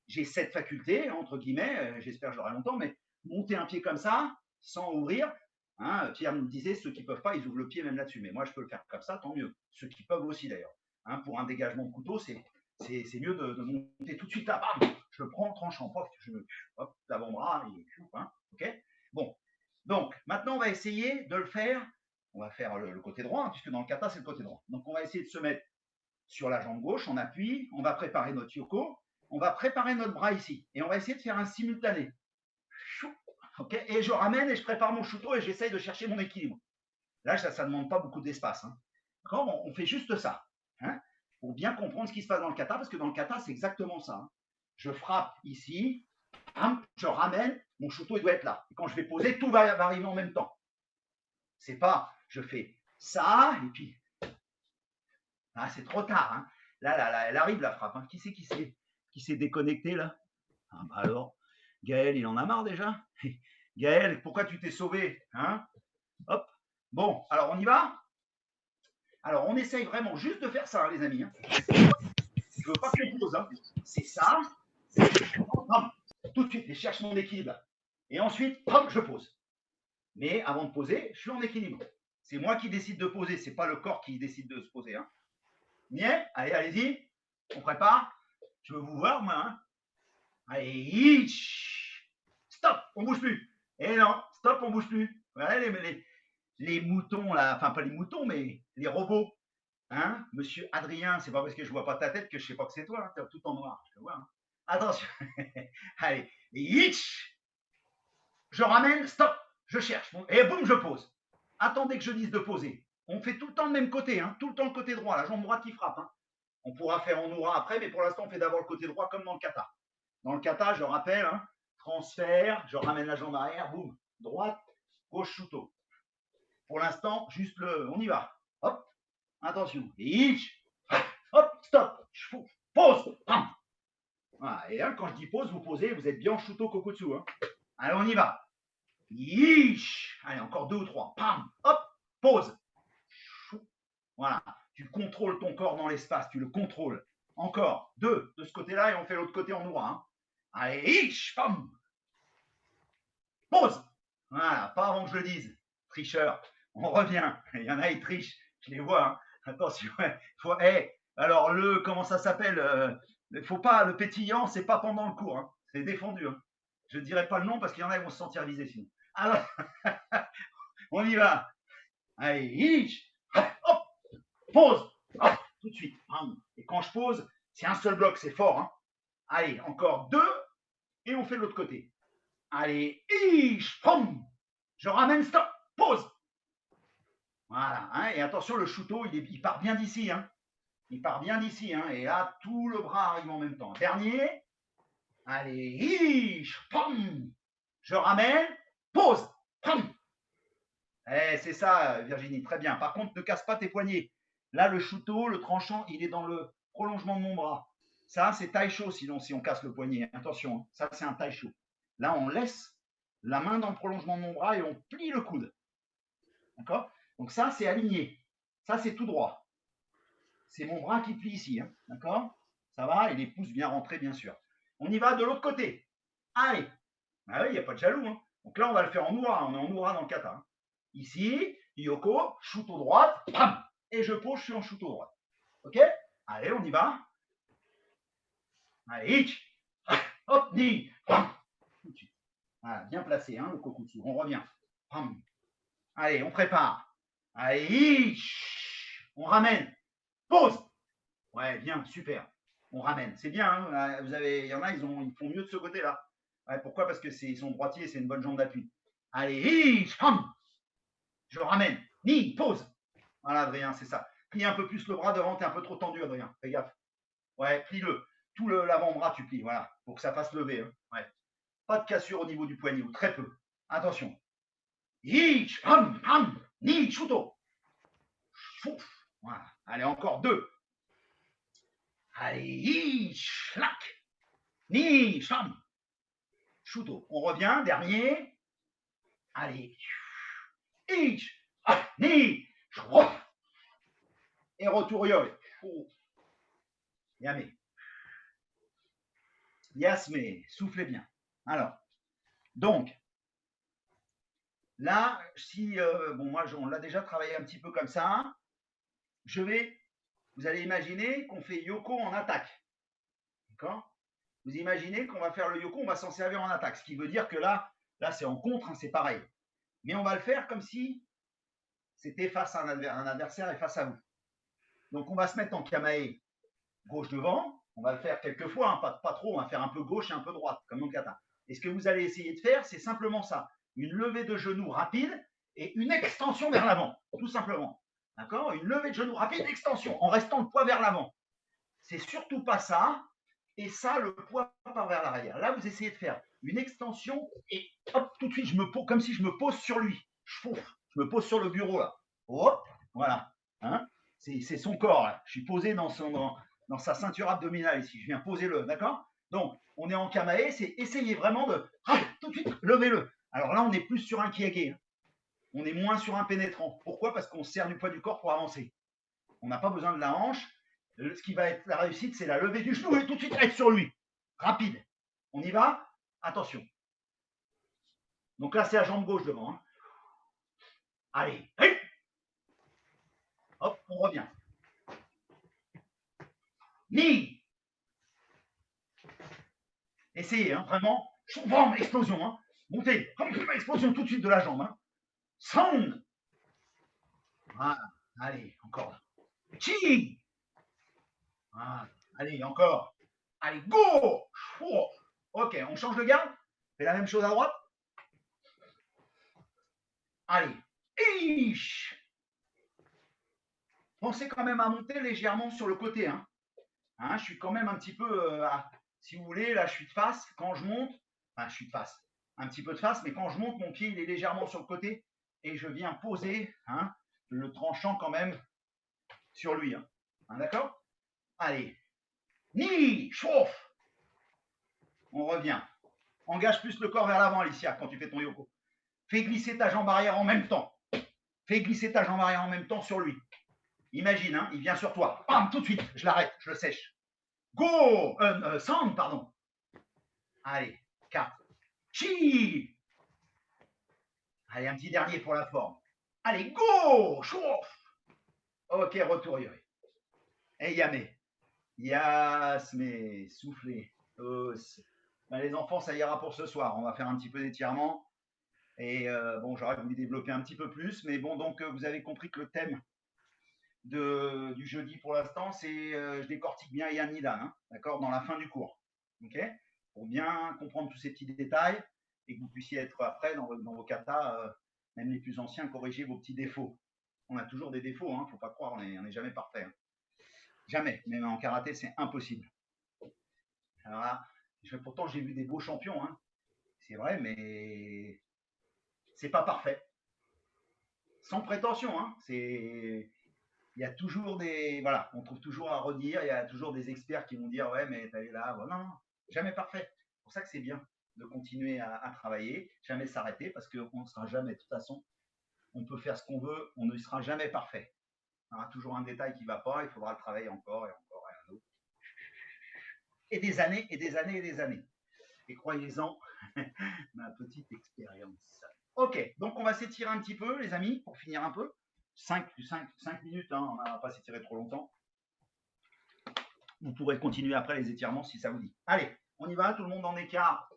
j'ai cette faculté, entre guillemets, j'espère que je l'aurai longtemps, mais monter un pied comme ça, sans ouvrir. Hein, Pierre nous disait, ceux qui ne peuvent pas, ils ouvrent le pied même là-dessus. Mais moi, je peux le faire comme ça, tant mieux. Ceux qui peuvent aussi, d'ailleurs. Hein, pour un dégagement de couteau, c'est mieux de monter tout de suite là, bam, je le prends, tranchant, hop, l'avant-bras, hein, ok. Bon, donc maintenant on va essayer de le faire. On va faire le côté droit, hein, puisque dans le kata c'est le côté droit. Donc on va essayer de se mettre sur la jambe gauche, on appuie, on va préparer notre yoko, on va préparer notre bras ici, et on va essayer de faire un simultané. Ok, et je ramène et je prépare mon shuto et j'essaye de chercher mon équilibre. Là, ça ne demande pas beaucoup d'espace. Hein. Bon, on fait juste ça. Hein, pour bien comprendre ce qui se passe dans le kata, parce que dans le kata, c'est exactement ça. Hein. Je frappe ici, je ramène, mon shuto il doit être là. Et quand je vais poser, tout va arriver en même temps. C'est pas, je fais ça, et puis, ah, c'est trop tard. Hein. Là, elle arrive la frappe. Hein. Qui c'est qui s'est déconnecté là? Ah, bah alors, Gaël, il en a marre déjà. Gaël, pourquoi tu t'es sauvé? Hein? Hop. Bon, alors on y va? Alors, on essaye vraiment juste de faire ça, hein, les amis. Hein. Je ne veux pas qu'on pose. Hein. C'est ça. Hop, tout de suite, je cherche mon équilibre. Et ensuite, hop, je pose. Mais avant de poser, je suis en équilibre. C'est moi qui décide de poser, c'est pas le corps qui décide de se poser. Hein. Bien, allez, allez-y. On prépare. Je veux vous voir, moi. Hein. Allez, stop, on bouge plus. Eh non, stop, on bouge plus. Voilà les moutons, là, enfin pas les moutons, mais les robots. Hein, monsieur Adrien, c'est pas parce que je vois pas ta tête que je sais pas que c'est toi, hein, t'es tout en noir, je te vois. Hein. Attention. Allez, je ramène, stop, je cherche. Et boum, je pose. Attendez que je dise de poser. On fait tout le temps le même côté, hein, tout le temps le côté droit, la jambe droite qui frappe. Hein. On pourra faire en noura après, mais pour l'instant, on fait d'abord le côté droit comme dans le kata. Dans le kata, je rappelle, hein, transfert, je ramène la jambe arrière, boum, droite, gauche, shuto. Pour l'instant, juste le, on y va. Hop, attention. Hop, stop, pause. Voilà. Et là, quand je dis pause, vous posez, vous êtes bien en shuto kokotsu. Hein. Allez, on y va. Allez, encore 2 ou 3. Pam, hop, pause. Voilà. Tu contrôles ton corps dans l'espace, tu le contrôles. Encore 2 de ce côté-là et on fait l'autre côté en noir. Hein. Allez, pam. Pause. Voilà, pas avant que je le dise. Tricheur. On revient. Il y en a, ils trichent. Je les vois. Hein. Attention. Alors, comment ça s'appelle faut pas, le pétillant, c'est pas pendant le cours. Hein. C'est défendu. Hein. Je ne dirai pas le nom parce qu'il y en a, ils vont se sentir visés sinon. Alors, on y va. Allez, hop, pause. Hop, tout de suite. Et quand je pose, c'est un seul bloc, c'est fort. Hein. Allez, encore 2 et on fait de l'autre côté. Allez, je ramène, stop, pause. Voilà, hein, et attention, le shuto, il part bien d'ici. Hein. Il part bien d'ici, hein, et là, tout le bras arrive en même temps. Dernier. Allez, je ramène, pause. C'est ça, Virginie, très bien. Par contre, ne casse pas tes poignets. Là, le shuto, le tranchant, il est dans le prolongement de mon bras. Ça, c'est taisho, sinon, si on casse le poignet. Attention, hein, ça, c'est un taisho. Là, on laisse la main dans le prolongement de mon bras et on plie le coude. D'accord? Donc ça, c'est aligné. Ça, c'est tout droit. C'est mon bras qui plie ici. Hein, d'accord? Ça va? Et les pouces bien rentrés, bien sûr. On y va de l'autre côté. Allez. Ah oui, il n'y a pas de jaloux. Hein. Donc là, on va le faire en noura. On est en noura dans le kata. Hein. Ici, Yoko, shuto droite, bam, et je pose, je suis en shuto droite. Ok? Allez, on y va. Allez, hop, ni, bam, tout de suite. Voilà, bien placé, hein, le kokutsu. On revient. Bam. Allez, on prépare. Allez, on ramène. Pause. Ouais, bien, super. On ramène. C'est bien. Hein, il y en a, ils font mieux de ce côté-là. Ouais, pourquoi? Parce que ils sont droitiers, c'est une bonne jambe d'appui. Allez, bam. Je ramène. Ni, pause. Voilà, Adrien, c'est ça. Plie un peu plus le bras devant, t'es un peu trop tendu, Adrien. Fais gaffe. Ouais, plie-le. Tout l'avant-bras, tu plies, voilà, pour que ça fasse lever. Hein. Ouais. Pas de cassure au niveau du poignet, ou très peu. Attention. Yish, ham, ham, ni, shuto. Voilà. Allez, encore 2. Allez, yish, slack. Ni, sham. Shuto. On revient, dernier. Allez. Yish, ni, shro. Et retour yole. Yame. Yasme, soufflez bien. Alors, donc, là, si, moi, on l'a déjà travaillé un petit peu comme ça, vous allez imaginer qu'on fait yoko en attaque. D'accord? Vous imaginez qu'on va faire le yoko, on va s'en servir en attaque. Ce qui veut dire que là c'est en contre, hein, c'est pareil. Mais on va le faire comme si c'était face à un adversaire et face à vous. Donc, on va se mettre en kamae gauche devant. On va le faire quelques fois, hein, pas trop. On va faire un peu gauche et un peu droite, comme dans le kata. Et ce que vous allez essayer de faire, c'est simplement ça. Une levée de genoux rapide et une extension vers l'avant, tout simplement. D'accord? Une levée de genoux rapide, extension, en restant le poids vers l'avant. C'est surtout pas ça, et ça, le poids part vers l'arrière. Là, vous essayez de faire une extension, et hop, tout de suite, je me pose, comme si je me pose sur lui. Je me pose sur le bureau, là. Hop, voilà. Hein, c'est son corps, là. Je suis posé dans sa ceinture abdominale ici. Je viens poser le, d'accord? Donc, on est en kamae, c'est essayer vraiment de, tout de suite, levez-le. Alors là, on est plus sur un kiage. Hein. On est moins sur un pénétrant. Pourquoi? Parce qu'on sert du poids du corps pour avancer. On n'a pas besoin de la hanche. Ce qui va être la réussite, c'est la levée du genou et tout de suite être sur lui. Rapide. On y va? Attention. Donc là, c'est la jambe gauche devant. Hein. Allez. Hop, on revient. Ni. Essayez, hein, vraiment. Bam, explosion. Hein. Montez. Explosion tout de suite de la jambe. Hein. Sound. Voilà. Allez, encore là. Chi. Voilà. Allez, encore. Allez, go. Oh. Ok, on change de garde. Fais la même chose à droite. Allez. Ish. Pensez quand même à monter légèrement sur le côté. Hein. Hein, je suis quand même un petit peu, si vous voulez, là je suis de face. Quand je monte, enfin je suis de face, un petit peu de face, mais quand je monte, mon pied il est légèrement sur le côté et je viens poser hein, le tranchant quand même sur lui. Hein. Hein, d'accord. Allez. Ni, chauffe. On revient. Engage plus le corps vers l'avant, Alicia, quand tu fais ton yoko. Fais glisser ta jambe arrière en même temps. Fais glisser ta jambe arrière en même temps sur lui. Imagine, hein, il vient sur toi. Bam, tout de suite, je l'arrête, je le sèche. Go Sound, pardon. Allez, 4. Chi. Allez, un petit dernier pour la forme. Allez, go chauffe. Ok, retour, Yuri. Et Yamé. Yasmé, soufflez. Ben, les enfants, ça ira pour ce soir. On va faire un petit peu d'étirement. Et bon, j'aurais voulu développer un petit peu plus. Mais bon, donc, vous avez compris que le thème du jeudi pour l'instant, c'est je décortique bien Yann Nidan, hein, d'accord, dans la fin du cours. Ok, pour bien comprendre tous ces petits détails et que vous puissiez être après dans vos katas, même les plus anciens, corriger vos petits défauts. On a toujours des défauts, hein, faut pas croire, on n'est jamais parfait. Hein. Jamais, même en karaté, c'est impossible. Alors là, pourtant j'ai vu des beaux champions, hein. C'est vrai, mais c'est pas parfait. Sans prétention, hein. Il y a toujours des. Voilà, on trouve toujours à redire, il y a toujours des experts qui vont dire ouais, mais t'allais là. Ouais, non, non, jamais parfait. C'est pour ça que c'est bien de continuer à travailler, jamais s'arrêter, parce qu'on ne sera jamais, de toute façon, on peut faire ce qu'on veut, on ne sera jamais parfait. Il y aura toujours un détail qui ne va pas, il faudra le travailler encore et encore et un autre. Et des années, et des années, et des années. Et croyez-en, ma petite expérience. Ok, donc on va s'étirer un petit peu, les amis, pour finir un peu. 5 minutes, hein, on va pas s'étirer trop longtemps. Vous pourrez continuer après les étirements si ça vous dit. Allez, on y va, tout le monde en écart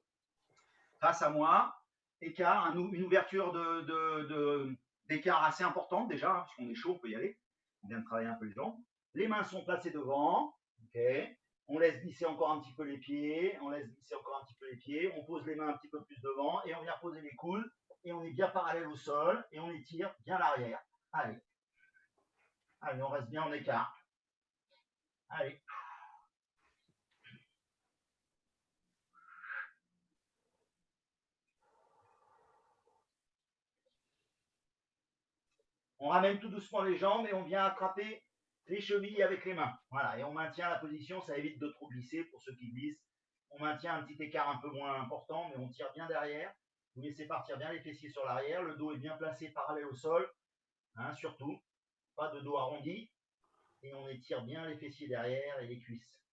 face à moi. Écart, une ouverture d'écart assez importante déjà, hein, parce qu'on est chaud, on peut y aller. On vient de travailler un peu les jambes. Les mains sont placées devant. Ok. On laisse glisser encore un petit peu les pieds. On laisse glisser encore un petit peu les pieds. On pose les mains un petit peu plus devant et on vient poser les coudes. Et on est bien parallèle au sol et on étire bien l'arrière. Allez. Allez, on reste bien en écart. Allez. On ramène tout doucement les jambes et on vient attraper les chevilles avec les mains. Voilà, et on maintient la position, ça évite de trop glisser pour ceux qui glissent. On maintient un petit écart un peu moins important, mais on tire bien derrière. Vous laissez partir bien les fessiers sur l'arrière. Le dos est bien placé parallèle au sol, hein, surtout. Pas de dos arrondi. Et on étire bien les fessiers derrière et les cuisses.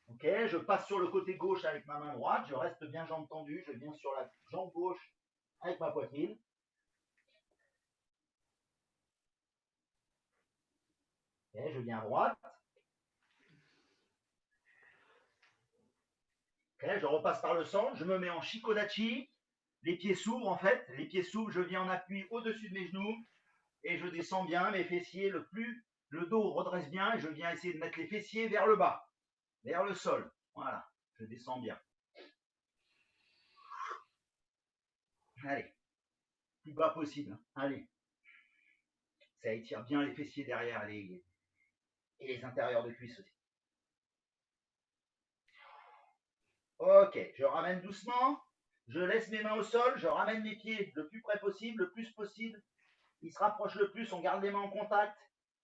Ok, je passe sur le côté gauche avec ma main droite. Je reste bien jambe tendue. Je viens sur la jambe gauche avec ma poitrine. Et je viens à droite. Okay, je repasse par le centre, je me mets en shikodachi, les pieds s'ouvrent en fait, les pieds s'ouvrent, je viens en appui au-dessus de mes genoux et je descends bien mes fessiers, le dos redresse bien et je viens essayer de mettre les fessiers vers le bas, vers le sol. Voilà, je descends bien. Allez, plus bas possible. Allez, ça étire bien les fessiers derrière et les intérieurs de cuisse aussi. Ok, je ramène doucement, je laisse mes mains au sol, je ramène mes pieds le plus près possible, le plus possible. Ils se rapprochent le plus, on garde les mains en contact,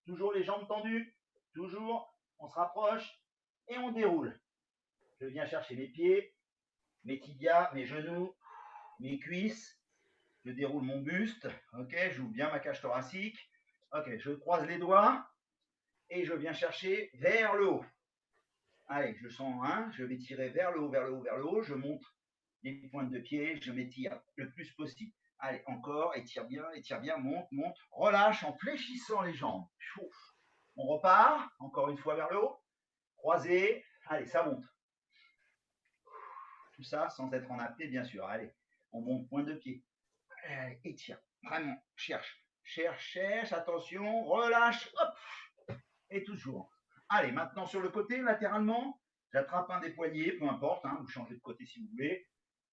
toujours les jambes tendues, toujours, on se rapproche et on déroule. Je viens chercher mes pieds, mes tibias, mes genoux, mes cuisses, je déroule mon buste, ok, j'ouvre bien ma cage thoracique, ok, je croise les doigts et je viens chercher vers le haut. Allez, je sens un, je vais tirer vers le haut, vers le haut, vers le haut, je monte les pointes de pied, je m'étire le plus possible. Allez, encore, étire bien, monte, monte. Relâche en fléchissant les jambes. Chouf. On repart, encore une fois vers le haut. Croisé, allez, ça monte. Tout ça sans être en apnée, bien sûr. Allez, on monte point de pied. Allez, étire, vraiment, cherche, attention, relâche, hop, et toujours. Allez, maintenant sur le côté, latéralement, j'attrape un des poignets, peu importe, hein, vous changez de côté si vous voulez,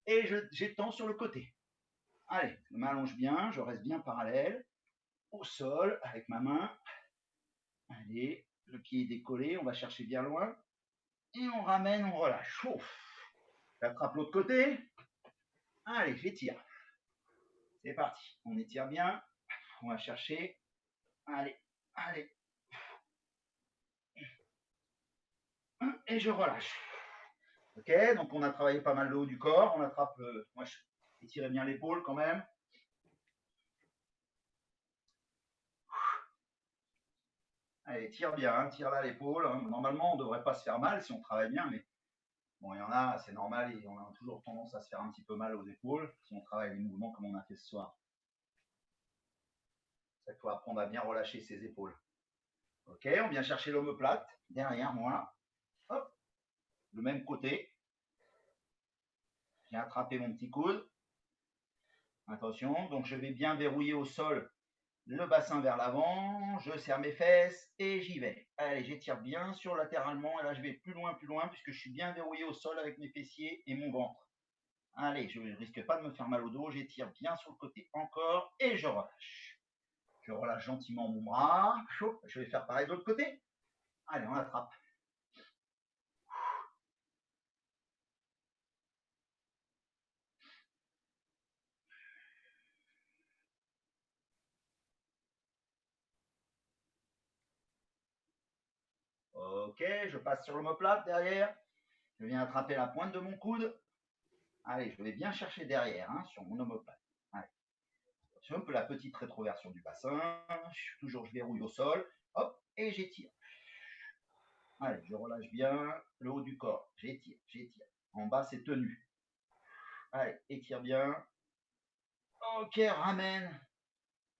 et j'étends sur le côté. Allez, je m'allonge bien, je reste bien parallèle, au sol, avec ma main. Allez, le pied est décollé, on va chercher bien loin, et on ramène, on relâche. Ouf. J'attrape l'autre côté. Allez, j'étire. C'est parti, on étire bien, on va chercher. Allez, allez. Et je relâche. Ok, donc on a travaillé pas mal le haut du corps, on attrape, moi je étire bien l'épaule quand même. Allez, tire bien, hein, tire là l'épaule. Hein. Normalement, on ne devrait pas se faire mal si on travaille bien, mais bon, il y en a, c'est normal, et on a toujours tendance à se faire un petit peu mal aux épaules si on travaille les mouvements comme on a fait ce soir. Il faut apprendre à bien relâcher ses épaules. Ok, on vient chercher l'omoplate derrière moi. Hop, le même côté. J'ai attrapé mon petit coude. Attention, donc je vais bien verrouiller au sol le bassin vers l'avant, je serre mes fesses et j'y vais. Allez, j'étire bien sur latéralement et là je vais plus loin puisque je suis bien verrouillé au sol avec mes fessiers et mon ventre. Allez, je ne risque pas de me faire mal au dos, j'étire bien sur le côté encore et je relâche. Je relâche gentiment mon bras, je vais faire pareil de l'autre côté. Allez, on attrape. Ok, je passe sur l'omoplate derrière. Je viens attraper la pointe de mon coude. Allez, je vais bien chercher derrière, hein, sur mon omoplate. Allez. Attention, un peu la petite rétroversion du bassin. Toujours, je verrouille au sol. Hop, et j'étire. Allez, je relâche bien le haut du corps. J'étire. En bas, c'est tenu. Allez, étire bien. Ok, ramène.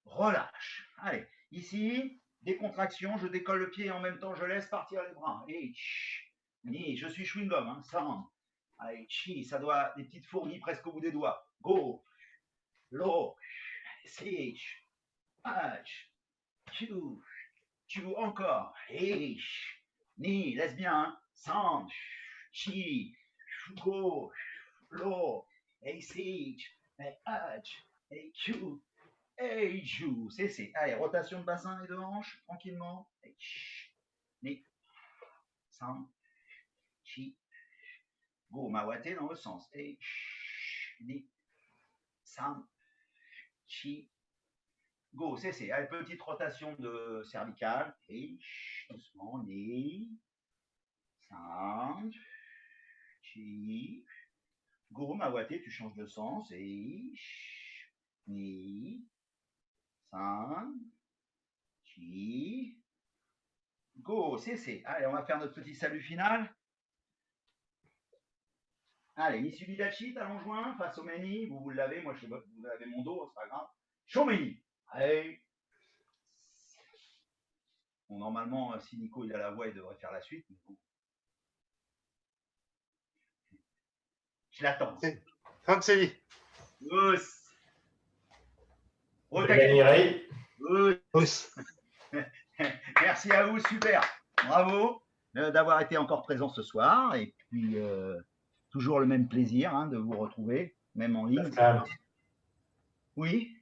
Relâche. Allez, ici, décontraction, je décolle le pied et en même temps, je laisse partir les bras. Et je suis chewing-gum, hein, ça rentre. Allez, ça doit des petites fourmis presque au bout des doigts. Go, low, six, patch, two, encore. Et ni, laisse bien, hein. Sound, chi, go, low, et six, et patch, et two. Et joue, c'est. Allez, rotation de bassin et de hanche, tranquillement. Et ni, sound, chi, go, mawate dans le sens. Et ni, sound, chi, go, c'est. Allez, petite rotation de cervicale. Et doucement, ni, sound, chi, go, mawate, tu changes de sens. Et ni, sound, chi, go, c'est. Allez, on va faire notre petit salut final. Allez, Nisubidachi, talon joint, face au Meni. Vous l'avez, moi vous avez mon dos, c'est pas grave. Shomeni. Allez. Bon, normalement, si Nico il a la voix, il devrait faire la suite. Mais bon. Je l'attends. Franceli. Ous. Ous. Merci à vous, super. Bravo d'avoir été encore présent ce soir. Et puis, toujours le même plaisir hein, de vous retrouver, même en ligne. Pascal. Oui.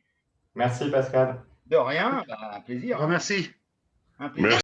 Merci Pascal. De rien, un plaisir. Merci. Un plaisir.